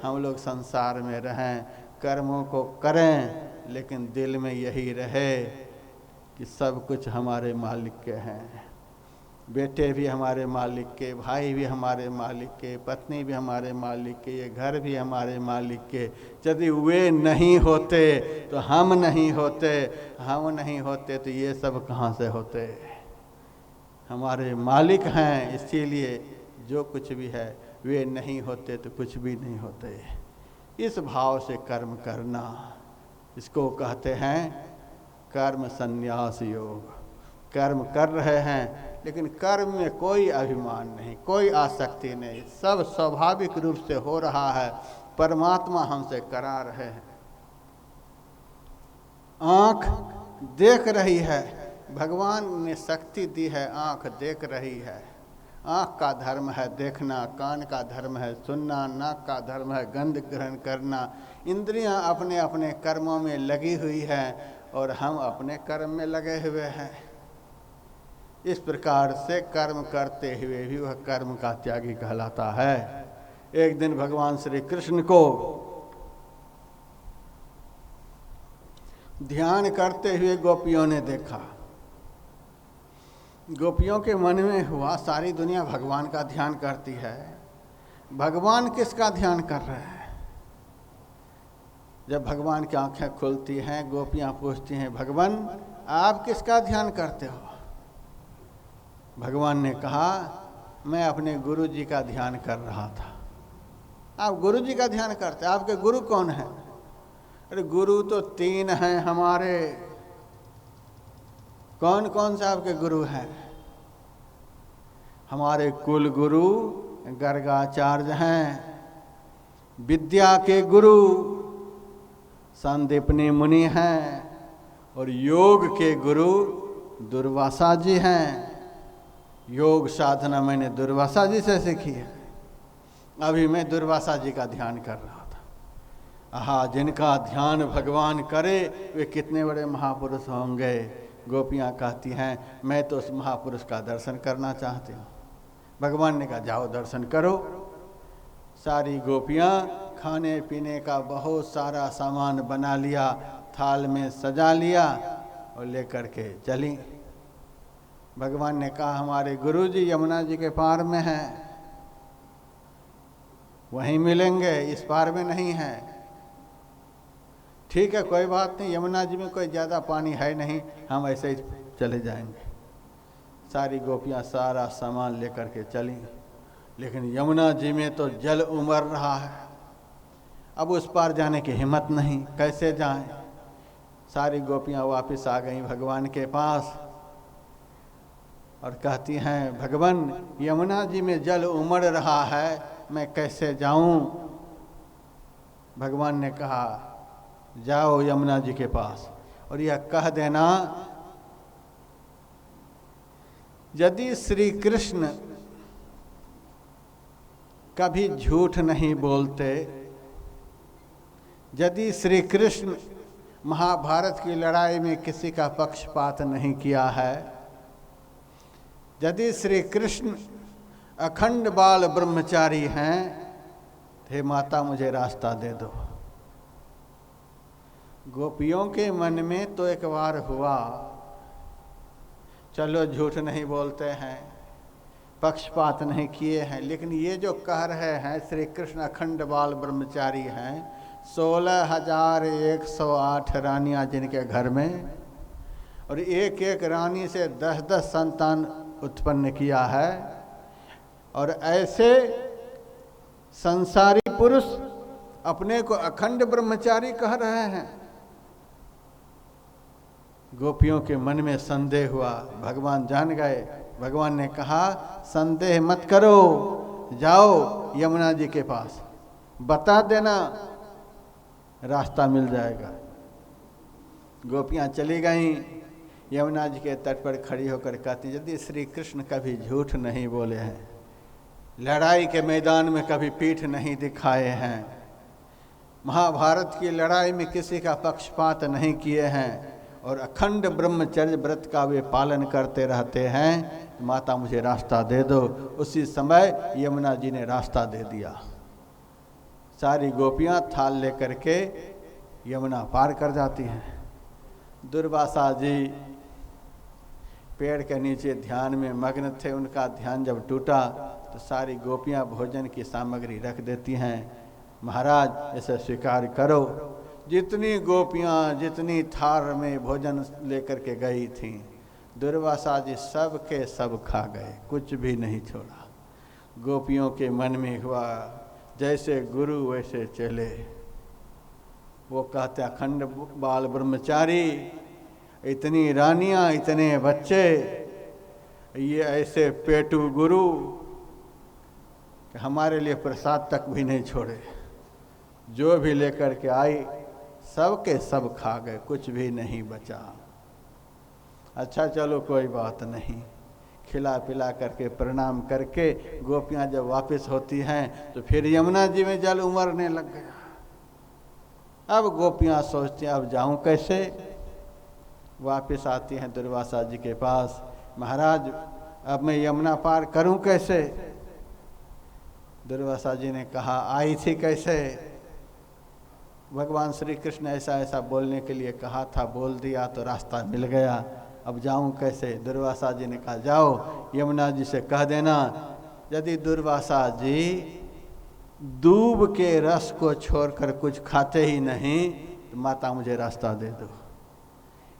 हम लोग संसार में रहें, कर्मों को करें, लेकिन दिल में यही रहे कि सब कुछ हमारे मालिक के हैं। बेटे भी हमारे मालिक के, भाई भी हमारे मालिक के, पत्नी भी हमारे मालिक के, ये घर भी हमारे मालिक के। यदि वे नहीं होते तो हम नहीं होते, हम नहीं होते तो ये सब कहाँ से होते? हमारे मालिक हैं, इसीलिए जो कुछ भी है, वे नहीं होते तो कुछ भी नहीं होते। इस भाव से कर्म करना, इसको कहते हैं कर्म संन्यास योग। कर्म कर रहे हैं, लेकिन कर्म में कोई अभिमान नहीं, कोई आसक्ति नहीं, सब स्वाभाविक रूप से हो रहा है। परमात्मा हमसे करा रहे हैं। आँख देख रही है, भगवान ने शक्ति दी है, आँख देख रही है। आँख का धर्म है देखना, कान का धर्म है सुनना, नाक का धर्म है गंध ग्रहण करना। इंद्रियां अपने अपने कर्मों में लगी हुई हैं और हम अपने कर्म में लगे हुए हैं। इस प्रकार से कर्म करते हुए भी वह कर्म का त्यागी कहलाता है। एक दिन भगवान श्री कृष्ण को ध्यान करते हुए गोपियों ने देखा। गोपियों के मन में हुआ सारी दुनिया भगवान का ध्यान करती है, भगवान किसका ध्यान कर रहे हैं? जब भगवान की आंखें खुलती हैं, गोपियां पूछती हैं भगवान आप किसका ध्यान करते हो? भगवान ने कहा मैं अपने गुरु जी का ध्यान कर रहा था। आप गुरु जी का ध्यान करते, आपके गुरु कौन है? अरे गुरु तो 3 हैं हमारे। कौन कौन से आपके गुरु हैं? हमारे कुल गुरु गर्गाचार्य हैं, विद्या के गुरु संदीपनी मुनि हैं, और योग के गुरु दुर्वासा जी हैं। योग साधना मैंने दुर्वासा जी से सीखी है। अभी मैं दुर्वासा जी का ध्यान कर रहा था। आहा, जिनका ध्यान भगवान करे वे कितने बड़े महापुरुष होंगे। गोपियाँ कहती हैं मैं तो उस महापुरुष का दर्शन करना चाहती हूँ। भगवान ने कहा जाओ दर्शन करो। सारी गोपियाँ खाने पीने का बहुत सारा सामान बना लिया, थाल में सजा लिया और लेकर के चली। भगवान ने कहा हमारे गुरु जी यमुना जी के पार में हैं, वहीं मिलेंगे, इस पार में नहीं है। ठीक है कोई बात नहीं, यमुना जी में कोई ज़्यादा पानी है नहीं, हम ऐसे ही चले जाएंगे। सारी गोपियाँ सारा सामान लेकर के चली, लेकिन यमुना जी में तो जल उमड़ रहा है। अब उस पार जाने की हिम्मत नहीं, कैसे जाएं? सारी गोपियाँ वापस आ गईं भगवान के पास और कहती हैं भगवान यमुना जी में जल उमड़ रहा है, मैं कैसे जाऊं? भगवान ने कहा जाओ यमुना जी के पास और यह कह देना यदि श्री कृष्ण कभी झूठ नहीं बोलते, यदि श्री कृष्ण महाभारत की लड़ाई में किसी का पक्षपात नहीं किया है, यदि श्री कृष्ण अखंड बाल ब्रह्मचारी हैं, हे माता मुझे रास्ता दे दो। गोपियों के मन में तो एक बार हुआ चलो झूठ नहीं बोलते हैं, पक्षपात नहीं किए हैं, लेकिन ये जो कह रहे हैं श्री कृष्ण अखंड बाल ब्रह्मचारी हैं, 16,108 रानियां जिनके घर में, और एक एक रानी से 10-10 संतान उत्पन्न किया है। और ऐसे संसारी पुरुष अपने को अखंड ब्रह्मचारी कह रहे हैं। गोपियों के मन में संदेह हुआ, भगवान जान गए। भगवान ने कहा संदेह मत करो, जाओ यमुना जी के पास, बता देना, रास्ता मिल जाएगा। गोपियां चली गईं, यमुना जी के तट पर खड़ी होकर कहती, यदि श्री कृष्ण कभी झूठ नहीं बोले हैं, लड़ाई के मैदान में कभी पीठ नहीं दिखाए हैं, महाभारत की लड़ाई में किसी का पक्षपात नहीं किए हैं, और अखंड ब्रह्मचर्य व्रत का वे पालन करते रहते हैं, माता मुझे रास्ता दे दो। उसी समय यमुना जी ने रास्ता दे दिया। सारी गोपियां थाल लेकर के यमुना पार कर जाती हैं। दुर्वासा जी पेड़ के नीचे ध्यान में मग्न थे। उनका ध्यान जब टूटा तो सारी गोपियां भोजन की सामग्री रख देती हैं। महाराज इसे स्वीकार करो। जितनी गोपियां जितनी थार में भोजन लेकर के गई थीं, दुर्वासा जी सब के सब खा गए, कुछ भी नहीं छोड़ा। गोपियों के मन में हुआ जैसे गुरु वैसे चले। वो कहते अखंड बाल ब्रह्मचारी, इतनी रानियां, इतने बच्चे, ये ऐसे पेटू गुरु कि हमारे लिए प्रसाद तक भी नहीं छोड़े। जो भी लेकर के आई सब के सब खा गए, कुछ भी नहीं बचा। अच्छा चलो कोई बात नहीं, खिला पिला करके प्रणाम करके गोपियां जब वापस होती हैं तो फिर यमुना जी में जल उमड़ने लग गया। अब गोपियां सोचती हैं अब जाऊं कैसे। वापस आती हैं दुर्वासा जी के पास, महाराज अब मैं यमुना पार करूं कैसे। दुर्वासा जी ने कहा आई थी कैसे। भगवान श्री कृष्ण ऐसा ऐसा बोलने के लिए कहा था, बोल दिया तो रास्ता मिल गया, अब जाऊं कैसे। दुर्वासा जी ने कहा जाओ यमुना जी से कह देना, यदि दुर्वासा जी दूब के रस को छोड़कर कुछ खाते ही नहीं तो माता मुझे रास्ता दे दो।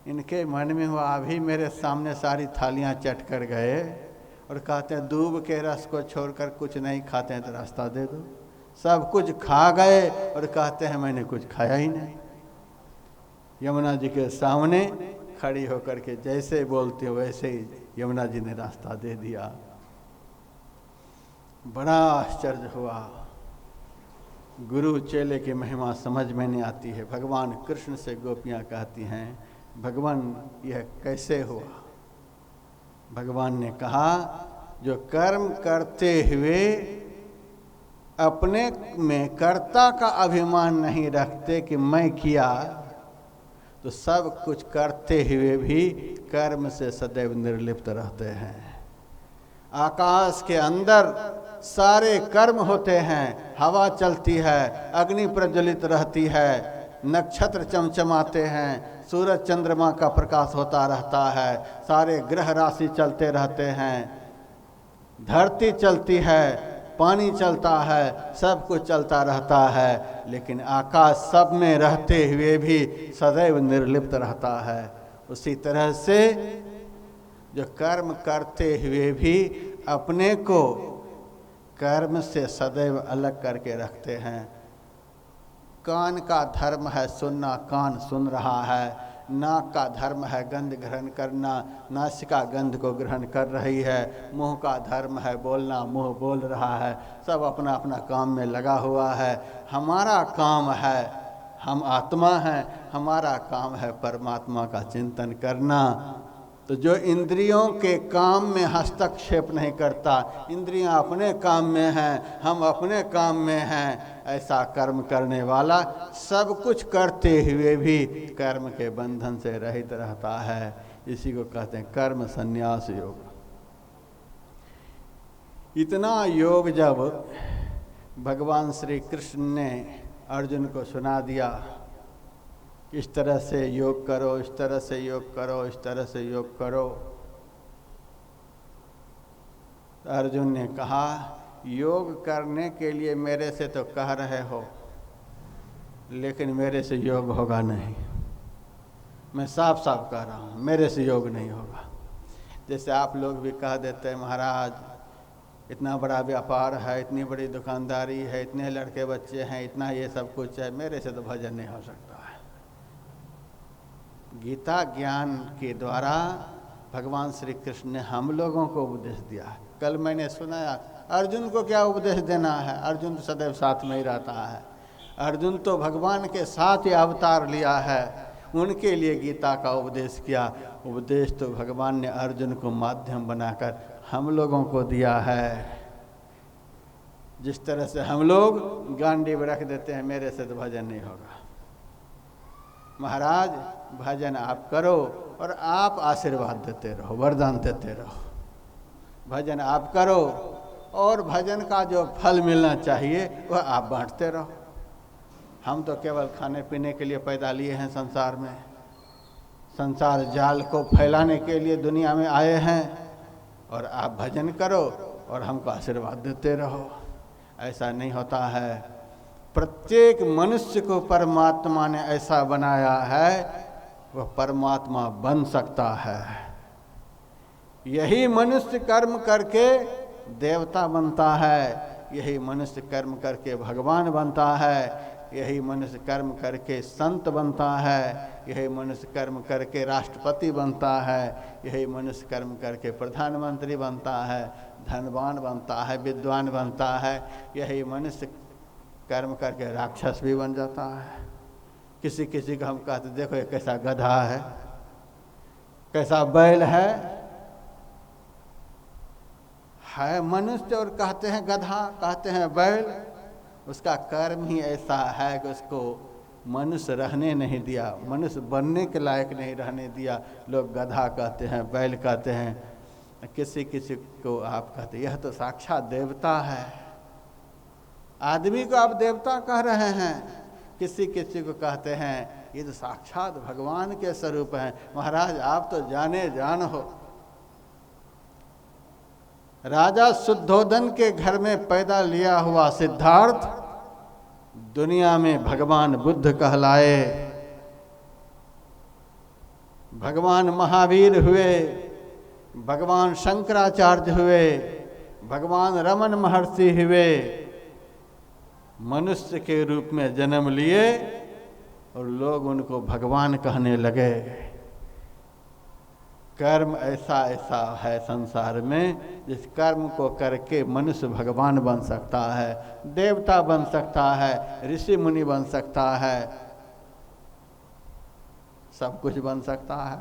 इनके मन में हुआ अभी मेरे सामने सारी थालियां चट कर गए और कहते हैं दूब के रस को छोड़कर कुछ नहीं खाते हैं तो रास्ता दे दो। सब कुछ खा गए और कहते हैं मैंने कुछ खाया ही नहीं। यमुना जी के सामने खड़ी होकर के जैसे बोलते हो वैसे ही यमुना जी ने रास्ता दे दिया। बड़ा आश्चर्य हुआ। गुरु चेले की महिमा समझ में नहीं आती है। भगवान कृष्ण से गोपियां कहती हैं भगवान यह कैसे हुआ। भगवान ने कहा जो कर्म करते हुए अपने में कर्ता का अभिमान नहीं रखते कि मैं किया, तो सब कुछ करते हुए भी कर्म से सदैव निर्लिप्त रहते हैं। आकाश के अंदर सारे कर्म होते हैं, हवा चलती है, अग्नि प्रज्वलित रहती है, नक्षत्र चमचमाते हैं, सूरज चंद्रमा का प्रकाश होता रहता है, सारे ग्रह राशि चलते रहते हैं, धरती चलती है, पानी चलता है, सब कुछ चलता रहता है, लेकिन आकाश सब में रहते हुए भी सदैव निर्लिप्त रहता है। उसी तरह से जो कर्म करते हुए भी अपने को कर्म से सदैव अलग करके रखते हैं। कान का धर्म है सुनना, कान सुन रहा है। नाक का धर्म है गंध ग्रहण करना, नासिका गंध को ग्रहण कर रही है। मुंह का धर्म है बोलना, मुंह बोल रहा है। सब अपना अपना काम में लगा हुआ है। हमारा काम है, हम आत्मा हैं, हमारा काम है परमात्मा का चिंतन करना। तो जो इंद्रियों के काम में हस्तक्षेप नहीं करता, इंद्रियां अपने काम में हैं, हम अपने काम में हैं, ऐसा कर्म करने वाला सब कुछ करते हुए भी कर्म के बंधन से रहित रहता है। इसी को कहते हैं कर्म संन्यास योग। इतना योग जब भगवान श्री कृष्ण ने अर्जुन को सुना दिया, इस तरह से योग करो, इस तरह से योग करो, इस तरह से योग करो, तो अर्जुन ने कहा योग करने के लिए मेरे से तो कह रहे हो, लेकिन मेरे से योग होगा नहीं। मैं साफ साफ कह रहा हूँ, मेरे से योग नहीं होगा। जैसे आप लोग भी कह देते हैं महाराज इतना बड़ा व्यापार है, इतनी बड़ी दुकानदारी है, इतने लड़के बच्चे हैं, इतना ये सब कुछ है, मेरे से तो भजन नहीं हो सकता है। गीता ज्ञान के द्वारा भगवान श्री कृष्ण ने हम लोगों को उपदेश दिया है। कल मैंने सुनाया अर्जुन को क्या उपदेश देना है, अर्जुन तो सदैव साथ में ही रहता है। अर्जुन तो भगवान के साथ ही अवतार लिया है, उनके लिए गीता का उपदेश किया। उपदेश तो भगवान ने अर्जुन को माध्यम बनाकर हम लोगों को दिया है। जिस तरह से हम लोग गांडीव रख देते हैं, मेरे से तो भजन नहीं होगा। महाराज भजन आप करो और आप आशीर्वाद देते रहो, वरदान देते रहो। भजन आप करो और भजन का जो फल मिलना चाहिए वह आप बांटते रहो। हम तो केवल खाने पीने के लिए पैदा लिए हैं संसार में, संसार जाल को फैलाने के लिए दुनिया में आए हैं, और आप भजन करो और हमको आशीर्वाद देते रहो। ऐसा नहीं होता है। प्रत्येक मनुष्य को परमात्मा ने ऐसा बनाया है वह परमात्मा बन सकता है। यही मनुष्य कर्म करके देवता बनता है, यही मनुष्य कर्म करके भगवान बनता है, यही मनुष्य कर्म करके संत बनता है, यही मनुष्य कर्म करके राष्ट्रपति बनता है, यही मनुष्य कर्म करके प्रधानमंत्री बनता है, धनवान बनता है, विद्वान बनता है, यही मनुष्य कर्म करके राक्षस भी बन जाता है। किसी किसी को हम कहते देखो ये कैसा गधा है, कैसा बैल है मनुष्य, और कहते हैं गधा, कहते हैं बैल। उसका कर्म ही ऐसा है कि उसको मनुष्य रहने नहीं दिया, मनुष्य बनने के लायक नहीं रहने दिया। लोग गधा कहते हैं, बैल कहते हैं, किसी किसी को आप कहते यह तो साक्षात देवता है। आदमी को आप देवता कह रहे हैं, किसी किसी को कहते हैं ये तो साक्षात भगवान के स्वरूप हैं। महाराज आप तो जाने जान हो। राजा शुद्धोधन के घर में पैदा लिया हुआ सिद्धार्थ दुनिया में भगवान बुद्ध कहलाए, भगवान महावीर हुए, भगवान शंकराचार्य हुए, भगवान रमन महर्षि हुए। मनुष्य के रूप में जन्म लिए और लोग उनको भगवान कहने लगे। कर्म ऐसा ऐसा है संसार में, जिस कर्म को करके मनुष्य भगवान बन सकता है, देवता बन सकता है, ऋषि मुनि बन सकता है, सब कुछ बन सकता है।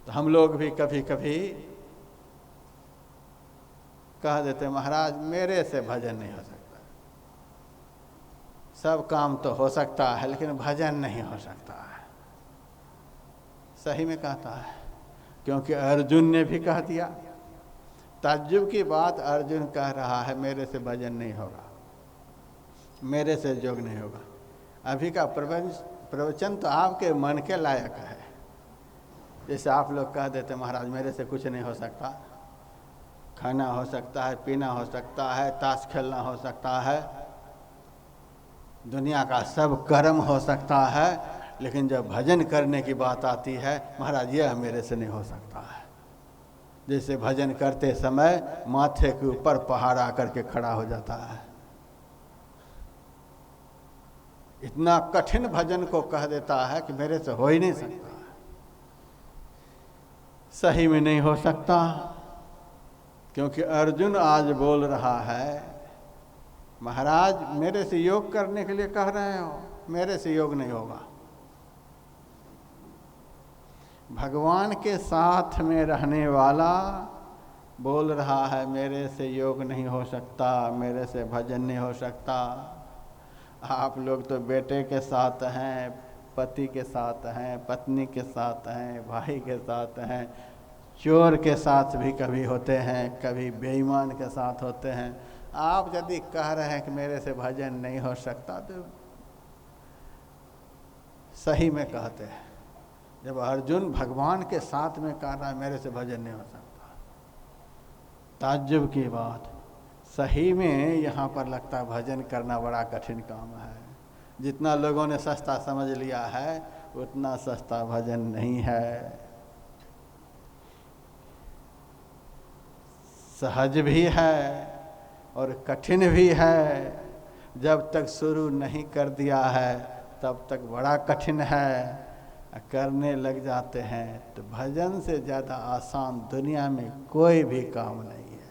तो हम लोग भी कभी कभी कह देते महाराज मेरे से भजन नहीं हो सकता। सब काम तो हो सकता है लेकिन भजन नहीं हो सकता है। सही में कहता है, क्योंकि अर्जुन ने भी कह दिया। ताज्जुब की बात, अर्जुन कह रहा है मेरे से भजन नहीं होगा, मेरे से योग नहीं होगा। अभी का प्रवचन तो आपके मन के लायक है। जैसे आप लोग कह देते महाराज मेरे से कुछ नहीं हो सकता, खाना हो सकता है, पीना हो सकता है, ताश खेलना हो सकता है, दुनिया का सब कर्म हो सकता है, लेकिन जब भजन करने की बात आती है महाराज यह मेरे से नहीं हो सकता है। जैसे भजन करते समय माथे के ऊपर पहाड़ आकर के खड़ा हो जाता है। इतना कठिन भजन को कह देता है कि मेरे से हो ही नहीं सकता, सही में नहीं हो सकता। क्योंकि अर्जुन आज बोल रहा है महाराज मेरे से योग करने के लिए कह रहे हो, मेरे से योग नहीं होगा। भगवान के साथ में रहने वाला बोल रहा है मेरे से योग नहीं हो सकता, मेरे से भजन नहीं हो सकता। आप लोग तो बेटे के साथ हैं, पति के साथ हैं, पत्नी के साथ हैं, भाई के साथ हैं, चोर के साथ भी कभी होते हैं, कभी बेईमान के साथ होते हैं। आप यदि कह रहे हैं कि मेरे से भजन नहीं हो सकता तो सही में कहते हैं। जब अर्जुन भगवान के साथ में कह रहा है मेरे से भजन नहीं हो सकता, ताज्जुब की बात। सही में यहाँ पर लगता है भजन करना बड़ा कठिन काम है। जितना लोगों ने सस्ता समझ लिया है उतना सस्ता भजन नहीं है। सहज भी है और कठिन भी है। जब तक शुरू नहीं कर दिया है तब तक बड़ा कठिन है। करने लग जाते हैं तो भजन से ज़्यादा आसान दुनिया में कोई भी काम नहीं है।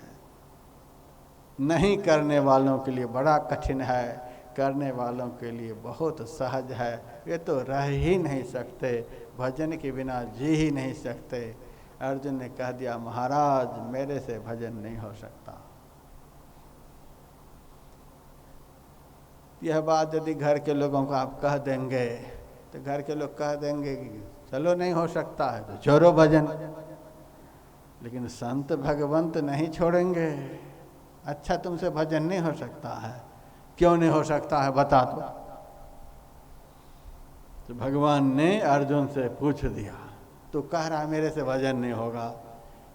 नहीं करने वालों के लिए बड़ा कठिन है, करने वालों के लिए बहुत सहज है। ये तो रह ही नहीं सकते, भजन के बिना जी ही नहीं सकते। अर्जुन ने कह दिया महाराज मेरे से भजन नहीं हो सकता। यह बात यदि घर के लोगों को आप कह देंगे तो घर के लोग कह देंगे कि चलो नहीं हो सकता है तो छोड़ो भजन। लेकिन संत भगवंत नहीं छोड़ेंगे। अच्छा तुमसे भजन नहीं हो सकता है, क्यों नहीं हो सकता है बता दो। तो भगवान ने अर्जुन से पूछ दिया, तू कह रहा मेरे से भजन नहीं होगा,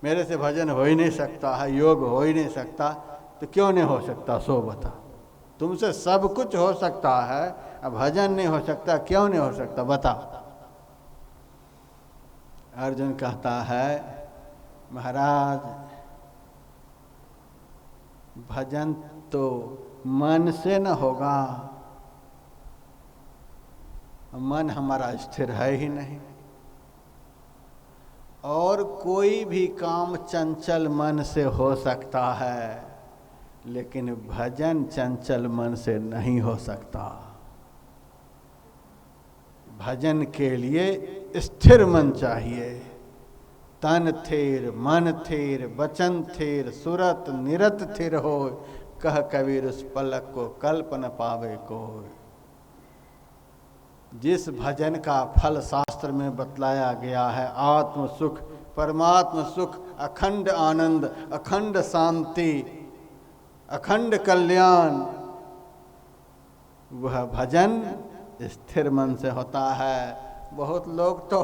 मेरे से भजन हो ही नहीं सकता है, योग हो ही नहीं सकता, तो क्यों नहीं हो सकता सो बता। तुमसे सब कुछ हो सकता है, अब भजन नहीं हो सकता, क्यों नहीं हो सकता बता। अर्जुन कहता है महाराज भजन तो मन से न होगा, मन हमारा स्थिर है ही नहीं। और कोई भी काम चंचल मन से हो सकता है, लेकिन भजन चंचल मन से नहीं हो सकता। भजन के लिए स्थिर मन चाहिए। तन थेर मन थेर वचन थेर सुरत निरत थिर हो, कह कबीर उस पलक को कल्प न पावे को। जिस भजन का फल शास्त्र में बतलाया गया है, आत्म सुख परमात्म सुख अखंड आनंद अखंड शांति अखंड कल्याण, वह भजन स्थिर मन से होता है। बहुत लोग तो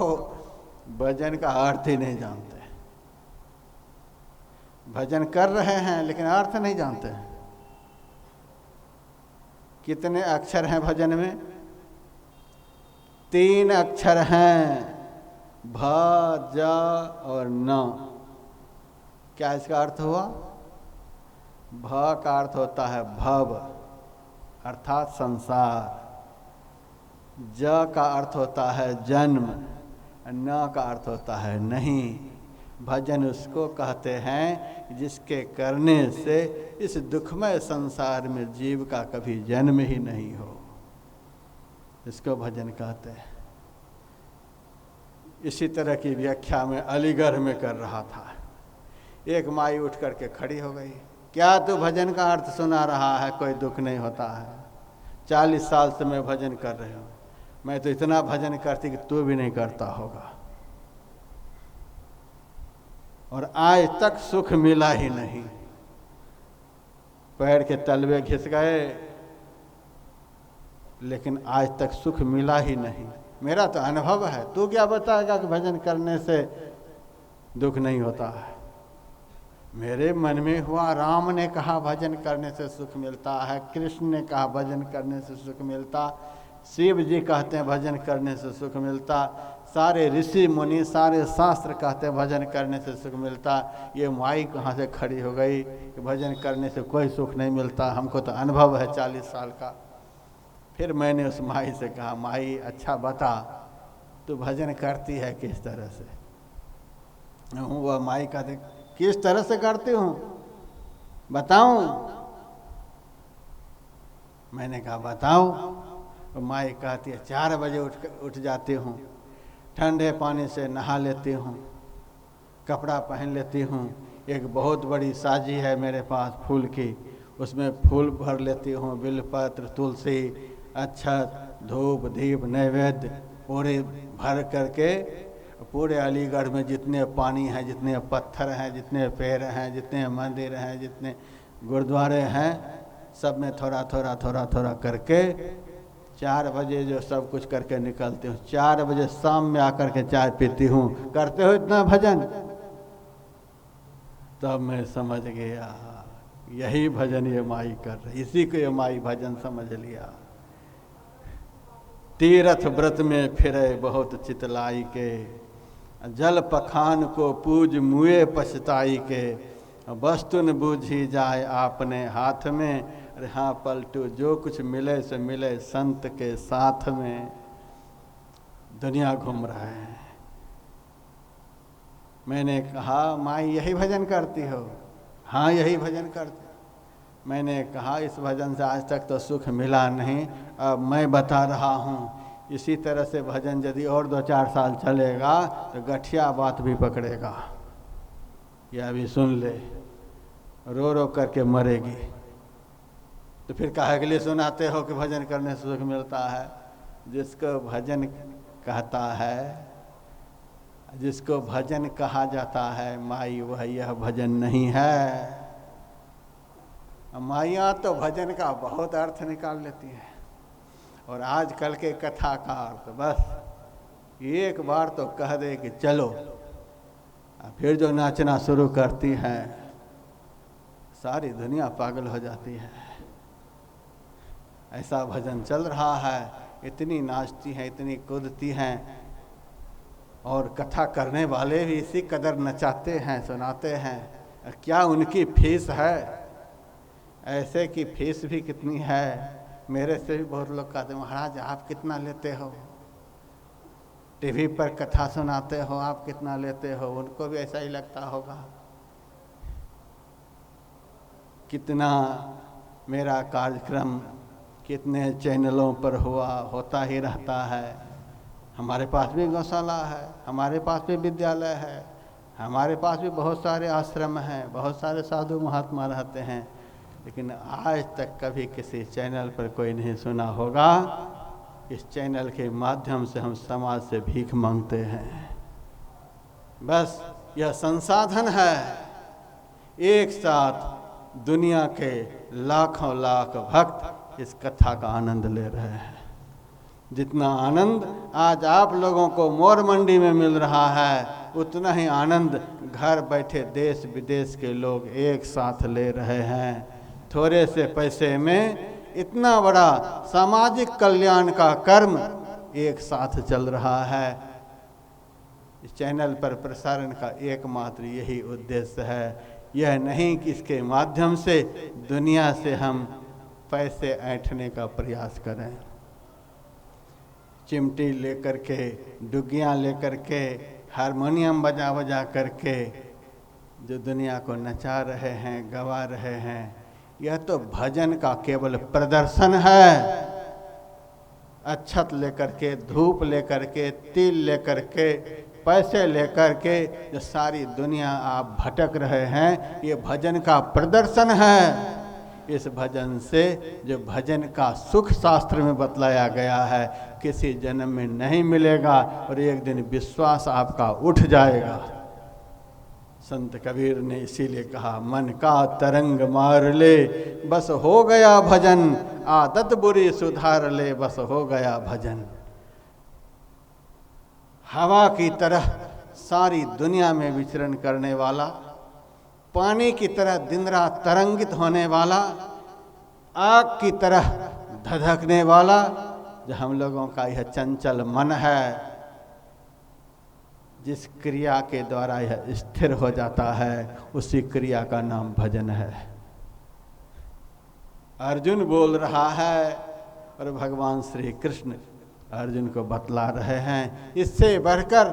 भजन का अर्थ ही नहीं जानते। भजन कर रहे हैं लेकिन अर्थ नहीं जानते हैं। कितने अक्षर हैं भजन में? 3 अक्षर हैं, भ ज और न। क्या इसका अर्थ हुआ? भ का अर्थ होता है भव अर्थात संसार, ज का अर्थ होता है जन्म, न का अर्थ होता है नहीं। भजन उसको कहते हैं जिसके करने से इस दुखमय संसार में जीव का कभी जन्म ही नहीं हो, इसको भजन कहते हैं। इसी तरह की व्याख्या में अलीगढ़ में कर रहा था। एक माई उठ करके खड़ी हो गई, क्या तू भजन का अर्थ सुना रहा है? कोई दुख नहीं होता है। 40 साल से मैं भजन कर रही हूँ, मैं तो इतना भजन करती कि तू भी नहीं करता होगा, और आज तक सुख मिला ही नहीं। पैर के तलवे घिस गए लेकिन आज तक सुख मिला ही नहीं। मेरा तो अनुभव है, तू क्या बताएगा कि भजन करने से दुख नहीं होता है? मेरे मन में हुआ, राम ने कहा भजन करने से सुख मिलता है, कृष्ण ने कहा भजन करने से सुख मिलता, शिव जी कहते हैं भजन करने से सुख मिलता, सारे ऋषि मुनि सारे शास्त्र कहते हैं भजन करने से सुख मिलता। ये माई कहाँ से खड़ी हो गई कि भजन करने से कोई सुख नहीं मिलता? हमको तो अनुभव है 40 साल का। फिर मैंने उस माई से कहा, माई अच्छा बता तू भजन करती है किस तरह से? वह माई कहते किस तरह से करती हूँ बताऊं? मैंने कहा बताओ। तो माई कहती है 4 बजे उठ जाती हूँ, ठंडे पानी से नहा लेती हूँ, कपड़ा पहन लेती हूँ, एक बहुत बड़ी साजी है मेरे पास फूल की, उसमें फूल भर लेती हूँ, बिलपत्र तुलसी अक्षत धूप दीप नैवेद्य पूरे भर करके पूरे अलीगढ़ में जितने पानी हैं, जितने पत्थर हैं, जितने पेड़ हैं, जितने मंदिर हैं, जितने गुरुद्वारे हैं, सब में थोड़ा थोड़ा थोड़ा थोड़ा करके 4 बजे जो सब कुछ करके निकलती हूँ। 4 बजे शाम में आकर के चाय पीती हूँ। करते हो इतना भजन? तब मैं समझ गया यही भजन ये माई कर रही, इसी को ये माई भजन समझ लिया। तीरथ व्रत में फिरे बहुत चितलाई के, जल पखान को पूज मुए पछताई के, वस्तु न बूझी जाए आपने हाथ में, अरे हाँ पलटू जो कुछ मिले से मिले संत के साथ में। दुनिया घूम रहा है। मैंने कहा माई यही भजन करती हो? हाँ यही भजन करती। मैंने कहा इस भजन से आज तक तो सुख मिला नहीं, अब मैं बता रहा हूँ, इसी तरह से भजन यदि और 2-4 साल चलेगा तो गठिया बात भी पकड़ेगा। यह भी सुन ले, रो रो करके मरेगी। तो फिर काहे के लिए सुनाते हो कि भजन करने से सुख मिलता है? जिसको भजन कहता है, जिसको भजन कहा जाता है माई, वह यह भजन नहीं है। माइयाँ तो भजन का बहुत अर्थ निकाल लेती हैं, और आजकल के कथाकार तो बस एक बार तो कह दे कि चलो, फिर जो नाचना शुरू करती हैं सारी दुनिया पागल हो जाती है। ऐसा भजन चल रहा है, इतनी नाचती हैं, इतनी कूदती हैं, और कथा करने वाले भी इसी कदर नचाते हैं, सुनाते हैं। क्या उनकी फीस है? ऐसे की फीस भी कितनी है। मेरे से भी बहुत लोग कहते हैं महाराज आप कितना लेते हो? टीवी पर कथा सुनाते हो, आप कितना लेते हो? उनको भी ऐसा ही लगता होगा। कितना मेरा कार्यक्रम कितने चैनलों पर होता ही रहता है। हमारे पास भी गौशाला है, हमारे पास भी विद्यालय है, हमारे पास भी बहुत सारे आश्रम हैं, बहुत सारे साधु महात्मा रहते हैं, लेकिन आज तक कभी किसी चैनल पर कोई नहीं सुना होगा। इस चैनल के माध्यम से हम समाज से भीख मांगते हैं। बस यह संसाधन है। एक साथ दुनिया के लाखों लाख भक्त इस कथा का आनंद ले रहे हैं। जितना आनंद आज आप लोगों को मोर मंडी में मिल रहा है, उतना ही आनंद घर बैठे देश विदेश के लोग एक साथ ले रहे हैं। थोड़े से पैसे में इतना बड़ा सामाजिक कल्याण का कर्म एक साथ चल रहा है। इस चैनल पर प्रसारण का एकमात्र यही उद्देश्य है। यह नहीं कि इसके माध्यम से दुनिया से हम पैसे ऐंठने का प्रयास करें। चिमटी लेकर के, डुगियाँ लेकर के, हारमोनियम बजा बजा करके जो दुनिया को नचा रहे हैं, गवा रहे हैं, यह तो भजन का केवल प्रदर्शन है। अक्षत लेकर के, धूप लेकर के, तिल लेकर के, पैसे लेकर के जो सारी दुनिया आप भटक रहे हैं, ये भजन का प्रदर्शन है। इस भजन से जो भजन का सुख शास्त्र में बतलाया गया है, किसी जन्म में नहीं मिलेगा, और एक दिन विश्वास आपका उठ जाएगा। संत कबीर ने इसीलिए कहा, मन का तरंग मार ले बस हो गया भजन, आदत बुरी सुधार ले बस हो गया भजन। हवा की तरह सारी दुनिया में विचरण करने वाला, पानी की तरह दिन रात तरंगित होने वाला, आग की तरह धधकने वाला जो हम लोगों का यह चंचल मन है, जिस क्रिया के द्वारा यह स्थिर हो जाता है, उसी क्रिया का नाम भजन है। अर्जुन बोल रहा है और भगवान श्री कृष्ण अर्जुन को बतला रहे हैं। इससे बढ़कर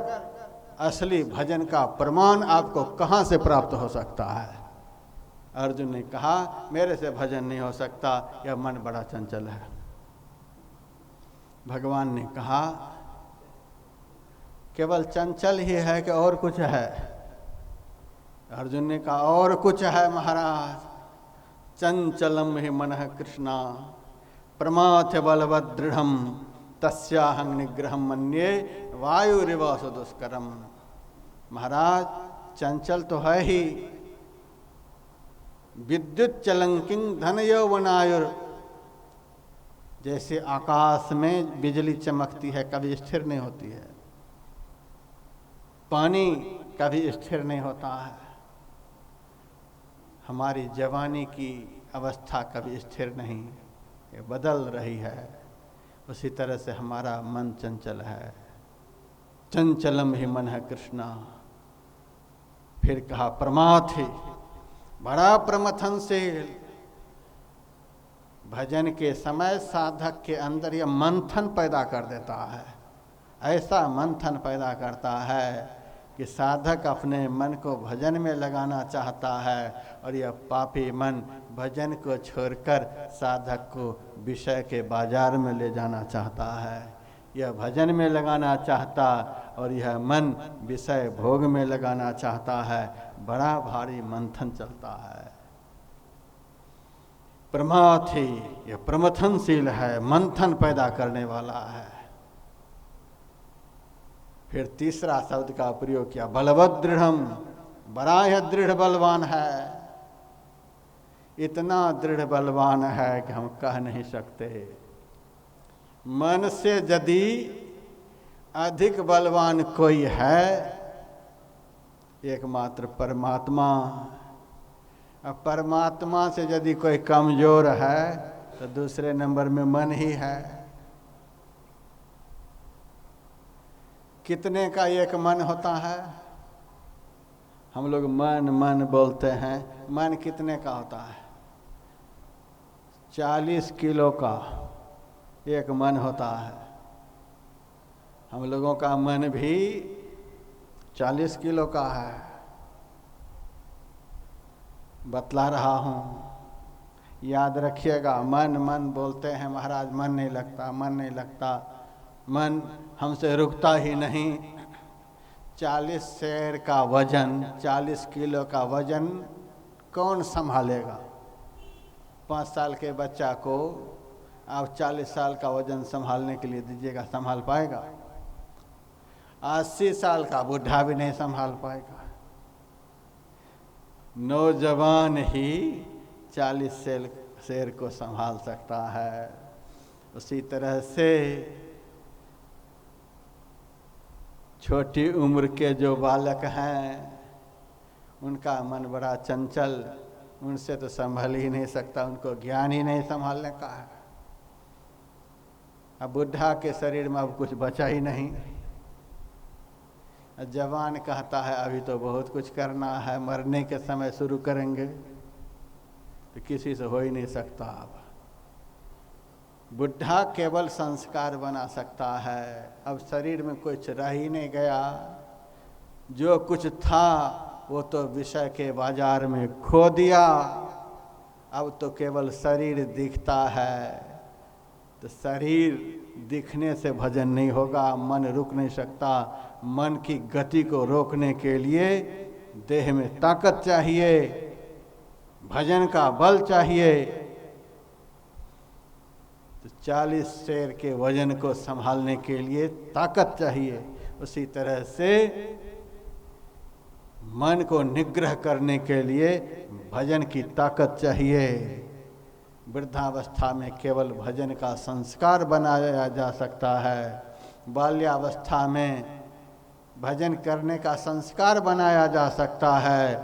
असली भजन का प्रमाण आपको कहाँ से प्राप्त हो सकता है? अर्जुन ने कहा मेरे से भजन नहीं हो सकता, यह मन बड़ा चंचल है। भगवान ने कहा केवल चंचल ही है कि और कुछ है? अर्जुन ने कहा और कुछ है महाराज। चंचलम ही मनः कृष्णा प्रमाथ बलवद दृढ़म तस्याहं निग्रहम मन्ये वायुरिव सुदुष्करम। महाराज चंचल तो है ही, विद्युत चलंकिं धन यौवनायुर, जैसे आकाश में बिजली चमकती है, कभी स्थिर नहीं होती है, पानी कभी स्थिर नहीं होता है, हमारी जवानी की अवस्था कभी स्थिर नहीं, ये बदल रही है। उसी तरह से हमारा मन चंचल है, चंचलम ही मन है कृष्णा। फिर कहा प्रमाथि, बड़ा प्रमथनशील। भजन के समय साधक के अंदर यह मंथन पैदा कर देता है, ऐसा मंथन पैदा करता है कि साधक अपने मन को भजन में लगाना चाहता है और यह पापी मन भजन को छोड़कर साधक को विषय के बाजार में ले जाना चाहता है। यह भजन में लगाना चाहता और यह मन विषय भोग में लगाना चाहता है। बड़ा भारी मंथन चलता है। प्रमाथि, यह प्रमथनशील है, मंथन पैदा करने वाला है। फिर तीसरा शब्द का प्रयोग किया, बलवद दृढ़म, बड़ा यह दृढ़ बलवान है। इतना दृढ़ बलवान है कि हम कह नहीं सकते। मन से यदि अधिक बलवान कोई है, एकमात्र परमात्मा। अब परमात्मा से यदि कोई कमजोर है तो दूसरे नंबर में मन ही है। कितने का एक मन होता है? हम लोग मन मन बोलते हैं। मन कितने का होता है? 40 किलो का एक मन होता है। हम लोगों का मन भी 40 किलो का है। बतला रहा हूँ, याद रखिएगा। मन मन बोलते हैं महाराज, मन नहीं लगता, मन नहीं लगता। मन हमसे रुकता ही नहीं। 40 शेर का वजन, 40 किलो का वजन कौन संभालेगा? 5 साल के बच्चा को आप 40 साल का वजन संभालने के लिए दीजिएगा, संभाल पाएगा? 80 साल का बूढ़ा भी नहीं संभाल पाएगा। नौजवान ही 40 शेर को संभाल सकता है। उसी तरह से छोटी उम्र के जो बालक हैं, उनका मन बड़ा चंचल, उनसे तो संभल ही नहीं सकता, उनको ज्ञान ही नहीं संभालने का है। अब बुढ़ा के शरीर में अब कुछ बचा ही नहीं। जवान कहता है अभी तो बहुत कुछ करना है, मरने के समय शुरू करेंगे, तो किसी से हो ही नहीं सकता। अब बुढ़ा केवल संस्कार बना सकता है। अब शरीर में कुछ रह ही नहीं गया। जो कुछ था वो तो विषय के बाजार में खो दिया। अब तो केवल शरीर दिखता है। तो शरीर दिखने से भजन नहीं होगा, मन रुक नहीं सकता। मन की गति को रोकने के लिए देह में ताकत चाहिए, भजन का बल चाहिए। तो 40 शेर के वजन को संभालने के लिए ताकत चाहिए। उसी तरह से मन को निग्रह करने के लिए भजन की ताकत चाहिए। वृद्धावस्था में केवल भजन का संस्कार बनाया जा सकता है। बाल्यावस्था में भजन करने का संस्कार बनाया जा सकता है।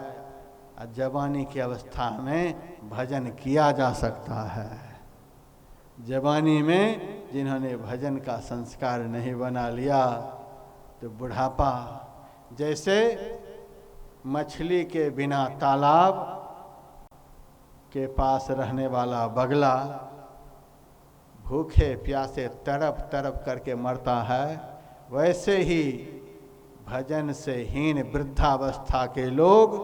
और जवानी की अवस्था में भजन किया जा सकता है। जवानी में जिन्होंने भजन का संस्कार नहीं बना लिया तो बुढ़ापा, जैसे मछली के बिना तालाब के पास रहने वाला बगला भूखे प्यासे तड़प तड़प करके मरता है, वैसे ही भजन से हीन वृद्धावस्था के लोग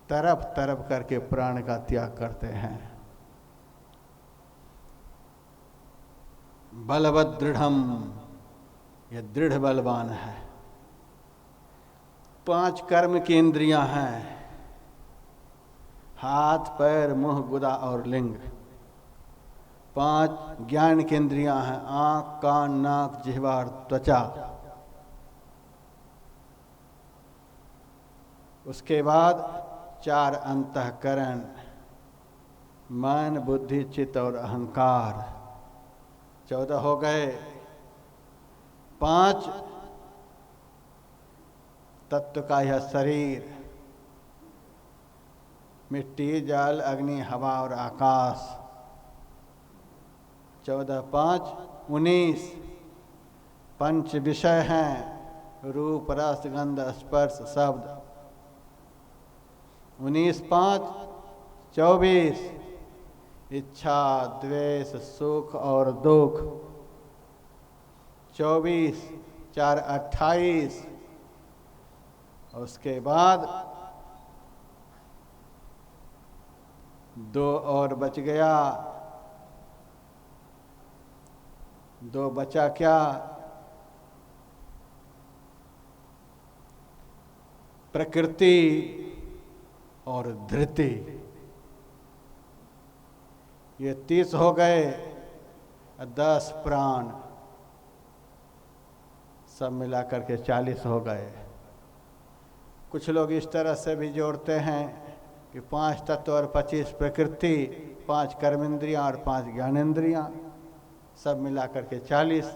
तड़प तड़प करके प्राण का त्याग करते हैं। बलवद दृढ़म, यह दृढ़ बलवान है। 5 कर्म की इंद्रियां हैं, हाथ पैर मुंह गुदा और लिंग। 5 ज्ञान की इंद्रियां हैं, आंख कान नाक जिह्वा और त्वचा। उसके बाद 4 अंतःकरण, मन बुद्धि चित्त और अहंकार। 14 हो गए। 5 तत्व का यह शरीर, मिट्टी, जल, अग्नि, हवा और आकाश। 14, 5, 19 पंच विषय हैं, रूप, रस, गंध, स्पर्श, शब्द। 19, 5, 24 इच्छा, द्वेष, सुख और दुख। 24, 4, 28। उसके बाद 2 और बच गया। 2 बचा क्या? प्रकृति और धृति। ये 30 हो गए। 10 प्राण सब मिला करके 40 हो गए। कुछ लोग इस तरह से भी जोड़ते हैं कि 5 तत्व और 25 प्रकृति, 5 कर्मेंद्रियां और 5 ज्ञानेंद्रियां, सब मिला करके 40।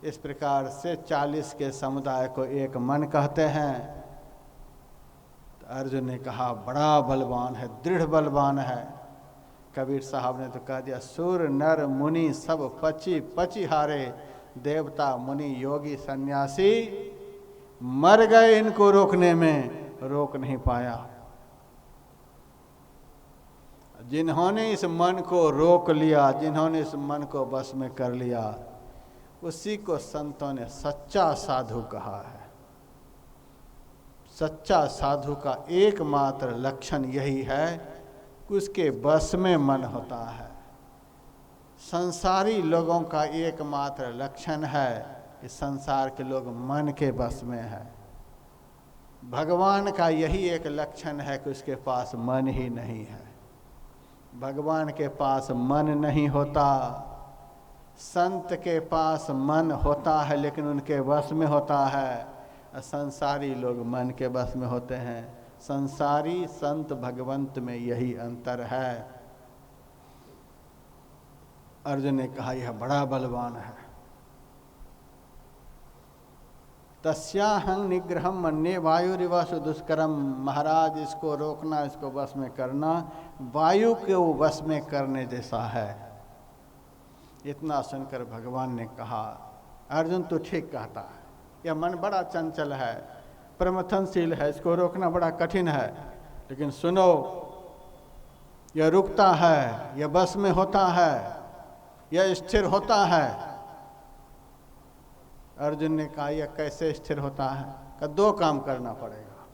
इस प्रकार से 40 के समुदाय को एक मन कहते हैं। तो अर्जुन ने कहा बड़ा बलवान है, दृढ़ बलवान है। कबीर साहब ने तो कह दिया सुर नर मुनि सब पची पची हारे, देवता मुनि योगी सन्यासी मर गए इनको रोकने में, रोक नहीं पाया। जिन्होंने इस मन को रोक लिया, जिन्होंने इस मन को बस में कर लिया, उसी को संतों ने सच्चा साधु कहा है। सच्चा साधु का एकमात्र लक्षण यही है कि उसके बस में मन होता है। संसारी लोगों का एकमात्र लक्षण है कि संसार के लोग मन के बस में है। भगवान का यही एक लक्षण है कि उसके पास मन ही नहीं है। भगवान के पास मन नहीं होता। संत के पास मन होता है लेकिन उनके बस में होता है। संसारी लोग मन के बस में होते हैं। संसारी संत भगवंत में यही अंतर है। अर्जुन ने कहा यह बड़ा बलवान है। तस्याहं निग्रहम मन्ये वायुरिवसु दुष्करम। महाराज इसको रोकना, इसको बस में करना वायु के वो बस में करने जैसा है। इतना सुनकर भगवान ने कहा अर्जुन तू ठीक कहता है, यह मन बड़ा चंचल है, प्रमथनशील है, इसको रोकना बड़ा कठिन है। लेकिन सुनो, यह रुकता है, यह बस में होता है, यह स्थिर होता है। अर्जुन ने कहा यह कैसे स्थिर होता है? का 2 काम करना पड़ेगा।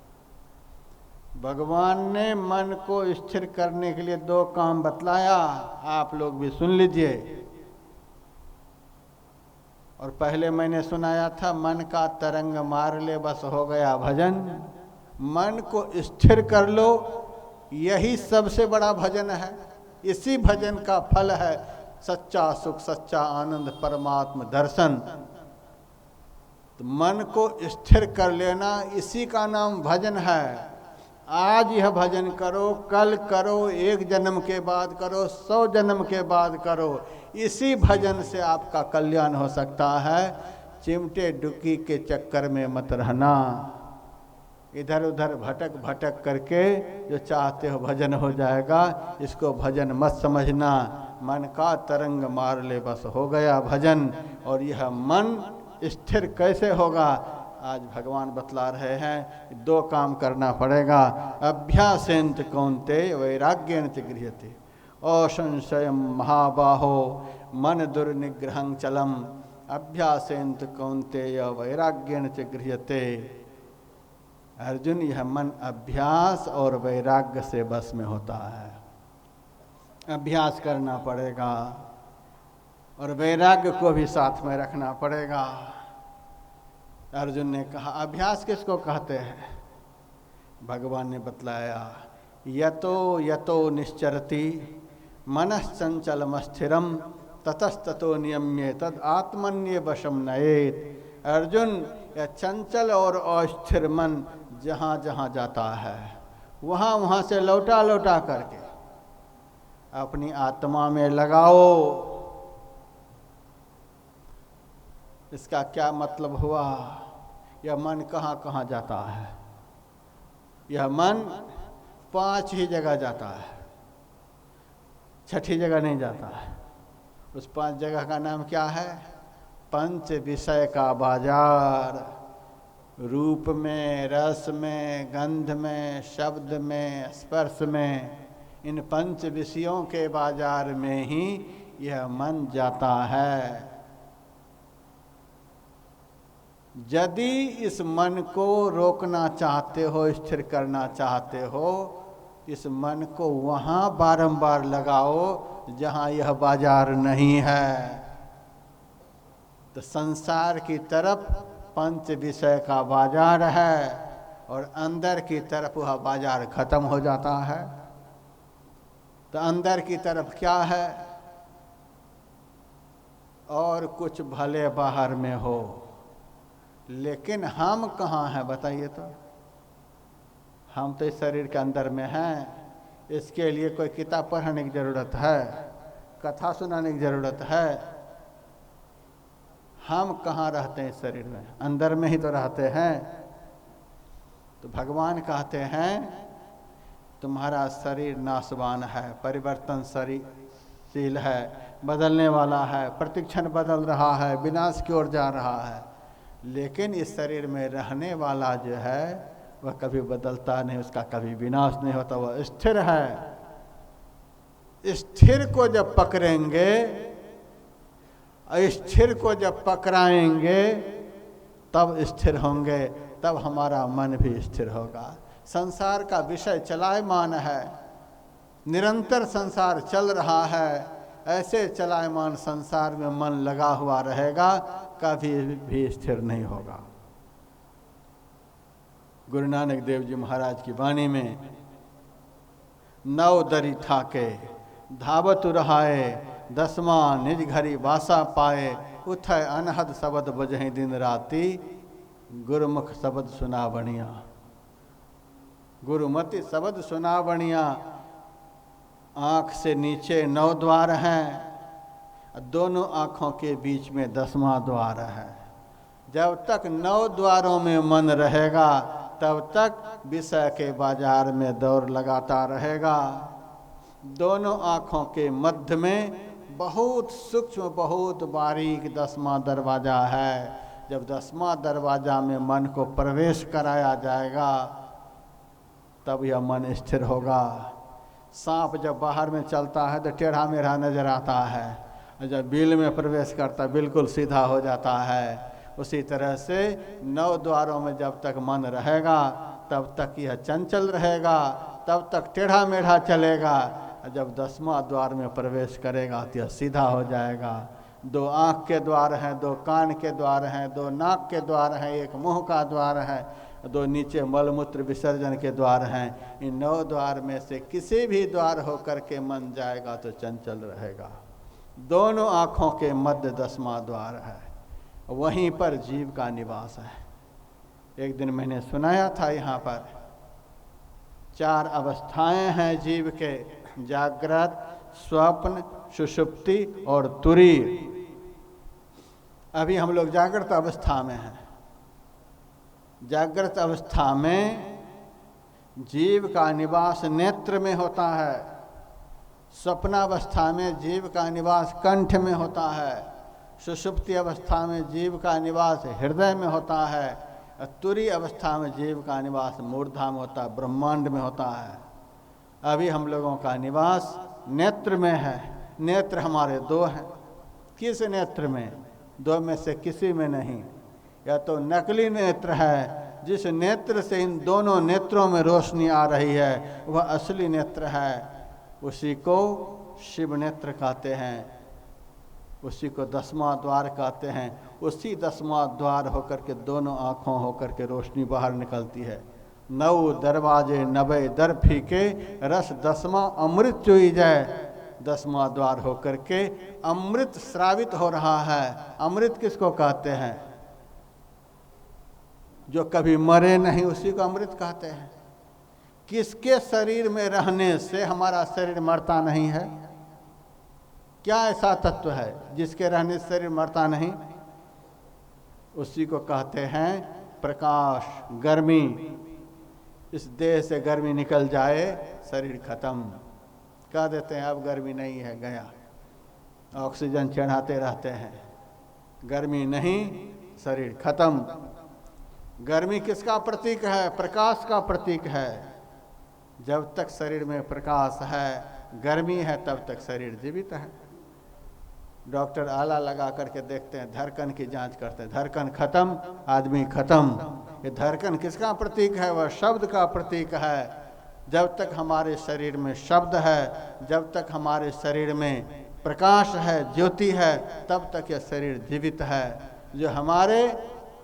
भगवान ने मन को स्थिर करने के लिए 2 काम बतलाया, आप लोग भी सुन लीजिए। और पहले मैंने सुनाया था मन का तरंग मार ले बस हो गया भजन। मन को स्थिर कर लो, यही सबसे बड़ा भजन है। इसी भजन का फल है सच्चा सुख, सच्चा आनंद, परमात्म दर्शन। तो मन को स्थिर कर लेना, इसी का नाम भजन है। आज यह भजन करो, कल करो, 1 जन्म के बाद करो, 100 जन्म के बाद करो। इसी भजन से आपका कल्याण हो सकता है। चिमटे डुकी के चक्कर में मत रहना। इधर उधर भटक भटक करके जो चाहते हो भजन हो जाएगा, इसको भजन मत समझना। मन का तरंग मार ले बस हो गया भजन। और यह मन स्थिर कैसे होगा? आज भगवान बतला रहे हैं 2 काम करना पड़ेगा। अभ्यासेन कौन्तेय वैराग्येन च गृह्यते असंशयम महाबाहो मन दुर्निग्रहं चलम। अभ्यासेन कौन्तेय वैराग्येन च गृह्यते। अर्जुन, यह मन अभ्यास और वैराग्य से बस में होता है। अभ्यास करना पड़ेगा और वैराग्य को भी साथ में रखना पड़ेगा। अर्जुन ने कहा अभ्यास किसको कहते हैं? भगवान ने बतलाया यतो यतो निश्चरति मनश्चंचलम स्थिरम ततस्ततो नियम्ये तद आत्मन्ये वशम नयेत। अर्जुन, यह चंचल और अस्थिर मन जहाँ जहाँ जाता है वहाँ वहाँ से लौटा लौटा करके अपनी आत्मा में लगाओ। इसका क्या मतलब हुआ? यह मन कहाँ कहाँ जाता है? यह मन 5 ही जगह जाता है, 6ठी जगह नहीं जाता है। उस 5 जगह का नाम क्या है? पंच विषय का बाजार। रूप में, रस में, गंध में, शब्द में, स्पर्श में, इन 5 विषयों के बाजार में ही यह मन जाता है। यदि इस मन को रोकना चाहते हो, स्थिर करना चाहते हो, इस मन को वहाँ बारंबार लगाओ जहाँ यह बाजार नहीं है। तो संसार की तरफ 5 विषय का बाजार है और अंदर की तरफ वह बाजार खत्म हो जाता है। तो अंदर की तरफ क्या है? और कुछ भले बाहर में हो, लेकिन हम कहाँ हैं बताइए तो? हम तो इस शरीर के अंदर में हैं। इसके लिए कोई किताब पढ़ने की ज़रूरत है, कथा सुनाने की ज़रूरत है? हम कहाँ रहते हैं इस शरीर में? अंदर में ही तो रहते हैं। तो भगवान कहते हैं तुम्हारा शरीर नाशवान है, परिवर्तनशील है, बदलने वाला है, प्रतिक्षण बदल रहा है, विनाश की ओर जा रहा है। लेकिन इस शरीर में रहने वाला जो है वह कभी बदलता नहीं, उसका कभी विनाश नहीं होता, वह स्थिर है। स्थिर को जब पकड़ेंगे, स्थिर को जब पकड़ाएंगे तब स्थिर होंगे, तब हमारा मन भी स्थिर होगा। संसार का विषय चलायमान है, निरंतर संसार चल रहा है। ऐसे चलायमान संसार में मन लगा हुआ रहेगा, कभी भी स्थिर नहीं होगा। गुरु नानक देव जी महाराज की वाणी में 9 दरी ठाके धावत रहाए, 10वां निज घरी वासा पाए, उठय अनहद शब्द बजहि दिन राति, गुरुमुख शब्द सुना बणिया। गुरुमति शब्द सुना बणिया। आँख से नीचे 9 द्वार हैं, दोनों आँखों के बीच में 10वां द्वार है। जब तक 9 द्वारों में मन रहेगा तब तक विषय के बाजार में दौड़ लगाता रहेगा। दोनों आँखों के मध्य में बहुत सूक्ष्म, बहुत बारीक 10वां दरवाज़ा है। जब 10वां दरवाज़ा में मन को प्रवेश कराया जाएगा तब यह मन स्थिर होगा। सांप जब बाहर में चलता है तो टेढ़ा मेढ़ा नजर आता है, जब बिल में प्रवेश करता बिल्कुल सीधा हो जाता है। उसी तरह से 9 द्वारों में जब तक मन रहेगा तब तक यह चंचल रहेगा, तब तक टेढ़ा मेढ़ा चलेगा। जब 10वां द्वार में प्रवेश करेगा तो यह सीधा हो जाएगा। 2 आँख के द्वार हैं, 2 कान के द्वार हैं, 2 नाक के द्वार हैं, 1 मुंह का द्वार है, 2 नीचे मलमूत्र विसर्जन के द्वार हैं। इन 9 द्वार में से किसी भी द्वार होकर के मन जाएगा तो चंचल रहेगा। दोनों आँखों के मध्य 10वां द्वार है, वहीं पर जीव का निवास है। एक दिन मैंने सुनाया था, यहाँ पर 4 अवस्थाएं हैं जीव के, जागृत, स्वप्न, सुषुप्ति और तुरीय। अभी हम लोग जागृत अवस्था में हैं। जागृत अवस्था में जीव का निवास नेत्र में होता है। स्वप्नावस्था में जीव का निवास कंठ में होता है। सुषुप्ति अवस्था में जीव का निवास हृदय में होता है। तुरीय अवस्था में जीव का निवास मूर्धा में होता है, ब्रह्मांड में होता है। अभी हम लोगों का निवास नेत्र में है। नेत्र हमारे 2 हैं। किस नेत्र में? 2 में से किसी में नहीं। या तो नकली नेत्र है, जिस नेत्र से इन दोनों नेत्रों में रोशनी आ रही है वह असली नेत्र है। उसी को शिव नेत्र कहते हैं, उसी को 10वां द्वार कहते हैं। उसी 10वां द्वार होकर के दोनों आँखों होकर के रोशनी बाहर निकलती है। 9 दरवाजे 90 दर फीके, रस 10वां अमृत चुई जाए। 10वां द्वार होकर के अमृत श्रावित हो रहा है। अमृत किसको कहते हैं? जो कभी मरे नहीं, उसी को अमृत कहते हैं। किसके शरीर में रहने से हमारा शरीर मरता नहीं है? क्या ऐसा तत्व है जिसके रहने से शरीर मरता नहीं? उसी को कहते हैं प्रकाश, गर्मी। इस देह से गर्मी निकल जाए, शरीर खत्म। कह देते हैं अब गर्मी नहीं है, गया। ऑक्सीजन चढ़ाते रहते हैं, गर्मी नहीं, शरीर खत्म। गर्मी किसका प्रतीक है? प्रकाश का प्रतीक है। जब तक शरीर में प्रकाश है, गर्मी है, तब तक शरीर जीवित है। डॉक्टर आला लगा करके देखते हैं, धड़कन की जांच करते हैं, धड़कन खत्म, आदमी खत्म। ये धड़कन किसका प्रतीक है? वह शब्द का प्रतीक है। जब तक हमारे शरीर में शब्द है, जब तक हमारे शरीर में प्रकाश है, ज्योति है, तब तक यह शरीर जीवित है। जो हमारे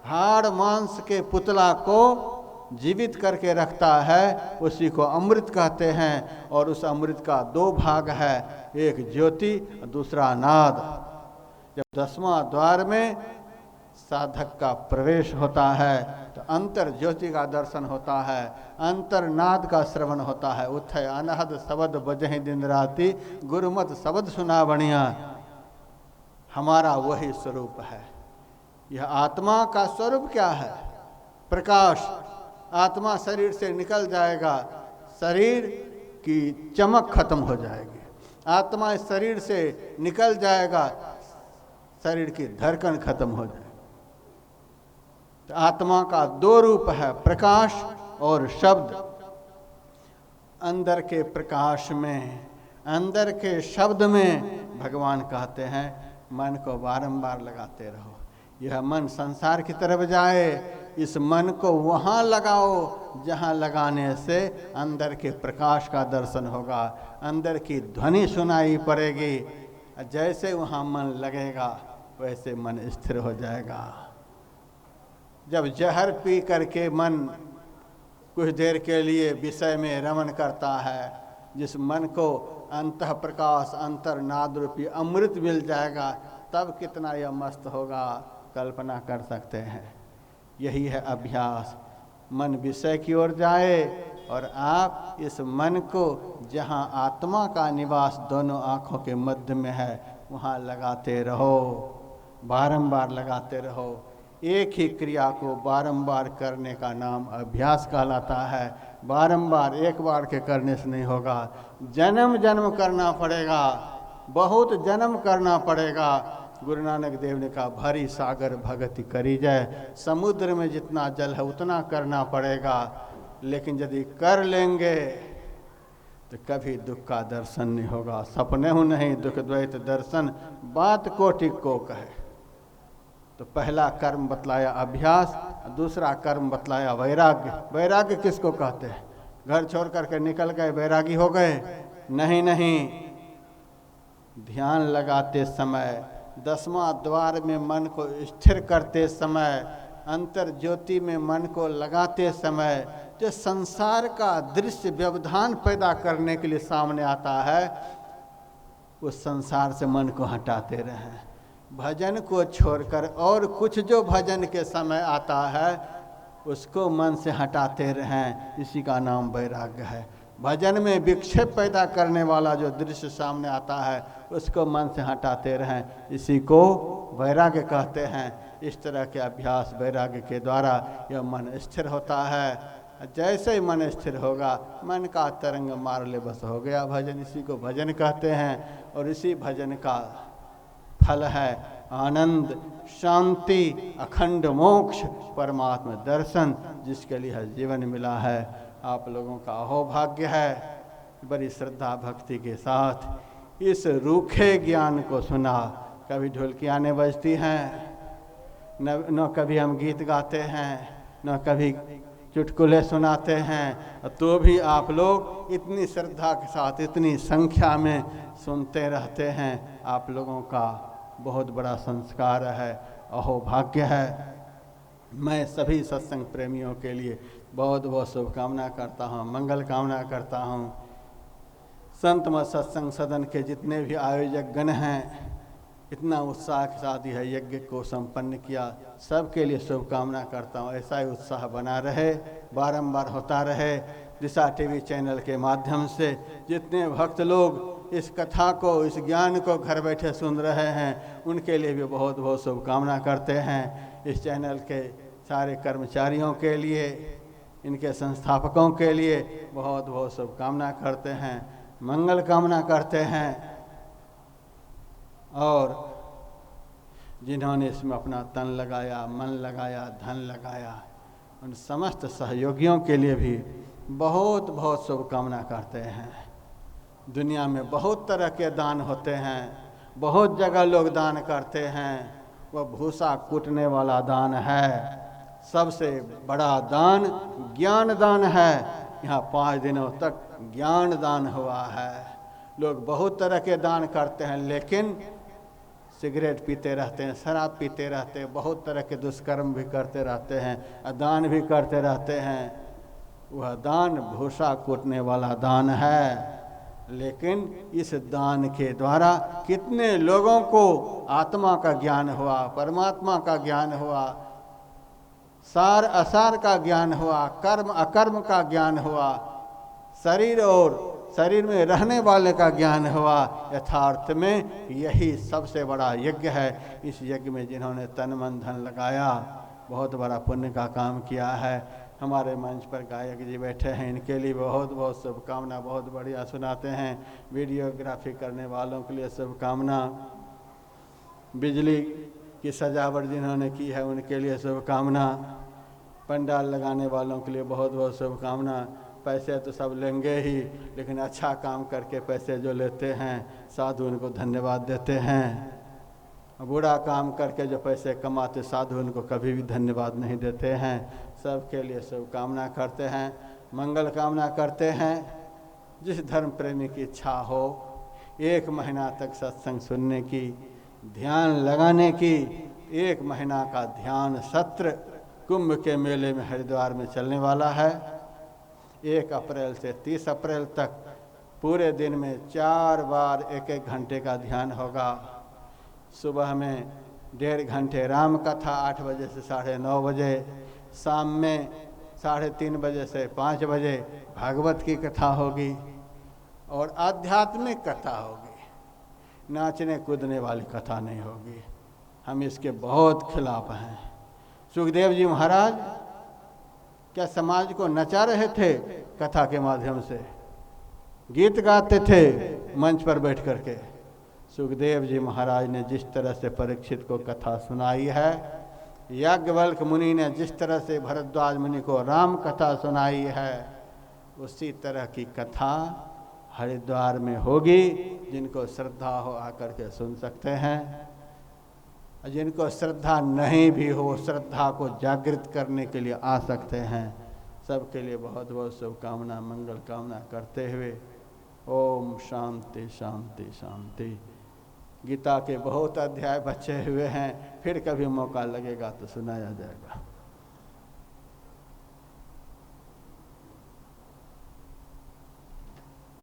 हाड़ मांस के पुतला को जीवित करके रखता है, उसी को अमृत कहते हैं। और उस अमृत का दो भाग है, एक ज्योति और दूसरा नाद। जब 10वां द्वार में साधक का प्रवेश होता है तो अंतर ज्योति का दर्शन होता है, अंतर नाद का श्रवण होता है। उठे अनहद शब्द बजहि दिन राति, गुरुमत शब्द सुना बढ़िया। हमारा वही स्वरूप है। यह आत्मा का स्वरूप क्या है? प्रकाश। आत्मा शरीर से निकल जाएगा, शरीर की चमक खत्म हो जाएगी। आत्मा इस शरीर से निकल जाएगा, शरीर की धड़कन खत्म हो जाएगी। तो आत्मा का दो रूप है, प्रकाश और शब्द। अंदर के प्रकाश में, अंदर के शब्द में भगवान कहते हैं मन को बारंबार लगाते रहो। यह मन संसार की तरफ जाए, इस मन को वहाँ लगाओ जहाँ लगाने से अंदर के प्रकाश का दर्शन होगा, अंदर की ध्वनि सुनाई पड़ेगी। जैसे वहाँ मन लगेगा वैसे मन स्थिर हो जाएगा। जब जहर पी करके मन कुछ देर के लिए विषय में रमण करता है, जिस मन को अंतः प्रकाश अंतर नाद रूपी अमृत मिल जाएगा, तब कितना यह मस्त होगा, कल्पना कर सकते हैं। यही है अभ्यास। मन विषय की ओर जाए और आप इस मन को जहाँ आत्मा का निवास दोनों आँखों के मध्य में है, वहाँ लगाते रहो, बारंबार लगाते रहो। एक ही क्रिया को बारंबार करने का नाम अभ्यास कहलाता है। बारंबार, एक बार के करने से नहीं होगा, जन्म जन्म करना पड़ेगा, बहुत जन्म करना पड़ेगा। गुरु नानक देव ने कहा भरी सागर भगति करी जाए। समुद्र में जितना जल है उतना करना पड़ेगा, लेकिन यदि कर लेंगे तो कभी दुख का दर्शन नहीं होगा। सपने हूँ नहीं दुख द्वैत दर्शन, बात कोटि को कहे। तो पहला कर्म बतलाया अभ्यास, दूसरा कर्म बतलाया वैराग्य। वैराग्य किसको कहते हैं? घर छोड़ करके निकल गए वैरागी हो गए? नहीं नहीं, ध्यान लगाते समय, 10वां द्वार में मन को स्थिर करते समय, अंतर ज्योति में मन को लगाते समय, जो संसार का दृश्य व्यवधान पैदा करने के लिए सामने आता है, उस संसार से मन को हटाते रहें। भजन को छोड़कर और कुछ जो भजन के समय आता है उसको मन से हटाते रहें, इसी का नाम वैराग्य है। भजन में विक्षेप पैदा करने वाला जो दृश्य सामने आता है उसको मन से हटाते रहें, इसी को वैराग्य कहते हैं। इस तरह के अभ्यास वैराग्य के द्वारा यह मन स्थिर होता है। जैसे ही मन स्थिर होगा, मन का तरंग मार ले बस हो गया भजन, इसी को भजन कहते हैं। और इसी भजन का फल है आनंद, शांति, अखंड मोक्ष, परमात्मा दर्शन, जिसके लिए जीवन मिला है। आप लोगों का अहोभाग्य है, बड़ी श्रद्धा भक्ति के साथ इस रूखे ज्ञान को सुना। कभी ढोलकियाँ ने बजती हैं, न कभी हम गीत गाते हैं, न कभी चुटकुले सुनाते हैं, तो भी आप लोग इतनी श्रद्धा के साथ इतनी संख्या में सुनते रहते हैं। आप लोगों का बहुत बड़ा संस्कार है, अहोभाग्य है। मैं सभी सत्संग प्रेमियों के लिए बहुत बहुत शुभकामना करता हूँ, मंगल कामना करता हूँ। संत मत सत्संग सदन के जितने भी आयोजक गण हैं, इतना उत्साह के साथ यह यज्ञ को संपन्न किया, सबके लिए शुभकामना करता हूँ। ऐसा ही उत्साह बना रहे, बारंबार होता रहे। दिशा टीवी चैनल के माध्यम से जितने भक्त लोग इस कथा को, इस ज्ञान को घर बैठे सुन रहे हैं, उनके लिए भी बहुत बहुत शुभकामना करते हैं। इस चैनल के सारे कर्मचारियों के लिए, इनके संस्थापकों के लिए बहुत बहुत शुभकामना करते हैं, मंगल कामना करते हैं। और जिन्होंने इसमें अपना तन लगाया, मन लगाया, धन लगाया, उन समस्त सहयोगियों के लिए भी बहुत बहुत शुभकामना करते हैं। दुनिया में बहुत तरह के दान होते हैं, बहुत जगह लोग दान करते हैं। वह भूसा कूटने वाला दान है। सबसे बड़ा दान ज्ञान दान है। यहाँ 5 दिनों तक ज्ञान दान हुआ है। लोग बहुत तरह के दान करते हैं, लेकिन सिगरेट पीते रहते हैं, शराब पीते रहते हैं, बहुत तरह के दुष्कर्म भी करते रहते हैं, अदान भी करते रहते हैं। वह दान भूसा कूटने वाला दान है। लेकिन इस दान के द्वारा कितने लोगों को आत्मा का ज्ञान हुआ, परमात्मा का ज्ञान हुआ, सार असार का ज्ञान हुआ, कर्म अकर्म का ज्ञान हुआ, शरीर और शरीर में रहने वाले का ज्ञान हुआ। यथार्थ में यही सबसे बड़ा यज्ञ है। इस यज्ञ में जिन्होंने तन मन धन लगाया, बहुत बड़ा पुण्य का काम किया है। हमारे मंच पर गायक जी बैठे हैं, इनके लिए बहुत बहुत शुभकामना, बहुत बढ़िया सुनाते हैं। वीडियोग्राफी करने वालों के लिए शुभकामना। बिजली की सजावट जिन्होंने की है, उनके लिए शुभकामना। पंडाल लगाने वालों के लिए बहुत बहुत शुभकामना। पैसे तो सब लेंगे ही, लेकिन अच्छा काम करके पैसे जो लेते हैं, साधु उनको धन्यवाद देते हैं। बुरा काम करके जो पैसे कमाते, साधु उनको कभी भी धन्यवाद नहीं देते हैं। सबके लिए शुभकामना करते हैं, मंगल कामना करते हैं। जिस धर्म प्रेमी की इच्छा हो, 1 महीना तक सत्संग सुनने की, ध्यान लगाने की, 1 महीना का ध्यान सत्र कुंभ के मेले में हरिद्वार में चलने वाला है। 1 अप्रैल से 30 अप्रैल तक पूरे दिन में 4 बार 1-1 घंटे का ध्यान होगा। सुबह में 1.5 घंटे राम कथा 8 बजे से 9:30 बजे, शाम में 3:30 बजे से 5 बजे भागवत की कथा होगी और आध्यात्मिक कथा होगी। नाचने कूदने वाली कथा नहीं होगी। हम इसके बहुत खिलाफ हैं। सुखदेव जी महाराज क्या समाज को नचा रहे थे? कथा के माध्यम से गीत गाते थे मंच पर बैठ करके। सुखदेव जी महाराज ने जिस तरह से परीक्षित को कथा सुनाई है, याज्ञवल्क्य मुनि ने जिस तरह से भरद्वाज मुनि को राम कथा सुनाई है, उसी तरह की कथा हरिद्वार में होगी। जिनको श्रद्धा हो आकर के सुन सकते हैं, जिनको श्रद्धा नहीं भी हो, श्रद्धा को जागृत करने के लिए आ सकते हैं। सबके लिए बहुत बहुत शुभकामना, मंगल कामना करते हुए ओम शांति शांति शांति। गीता के बहुत अध्याय बचे हुए हैं, फिर कभी मौका लगेगा तो सुनाया जाएगा।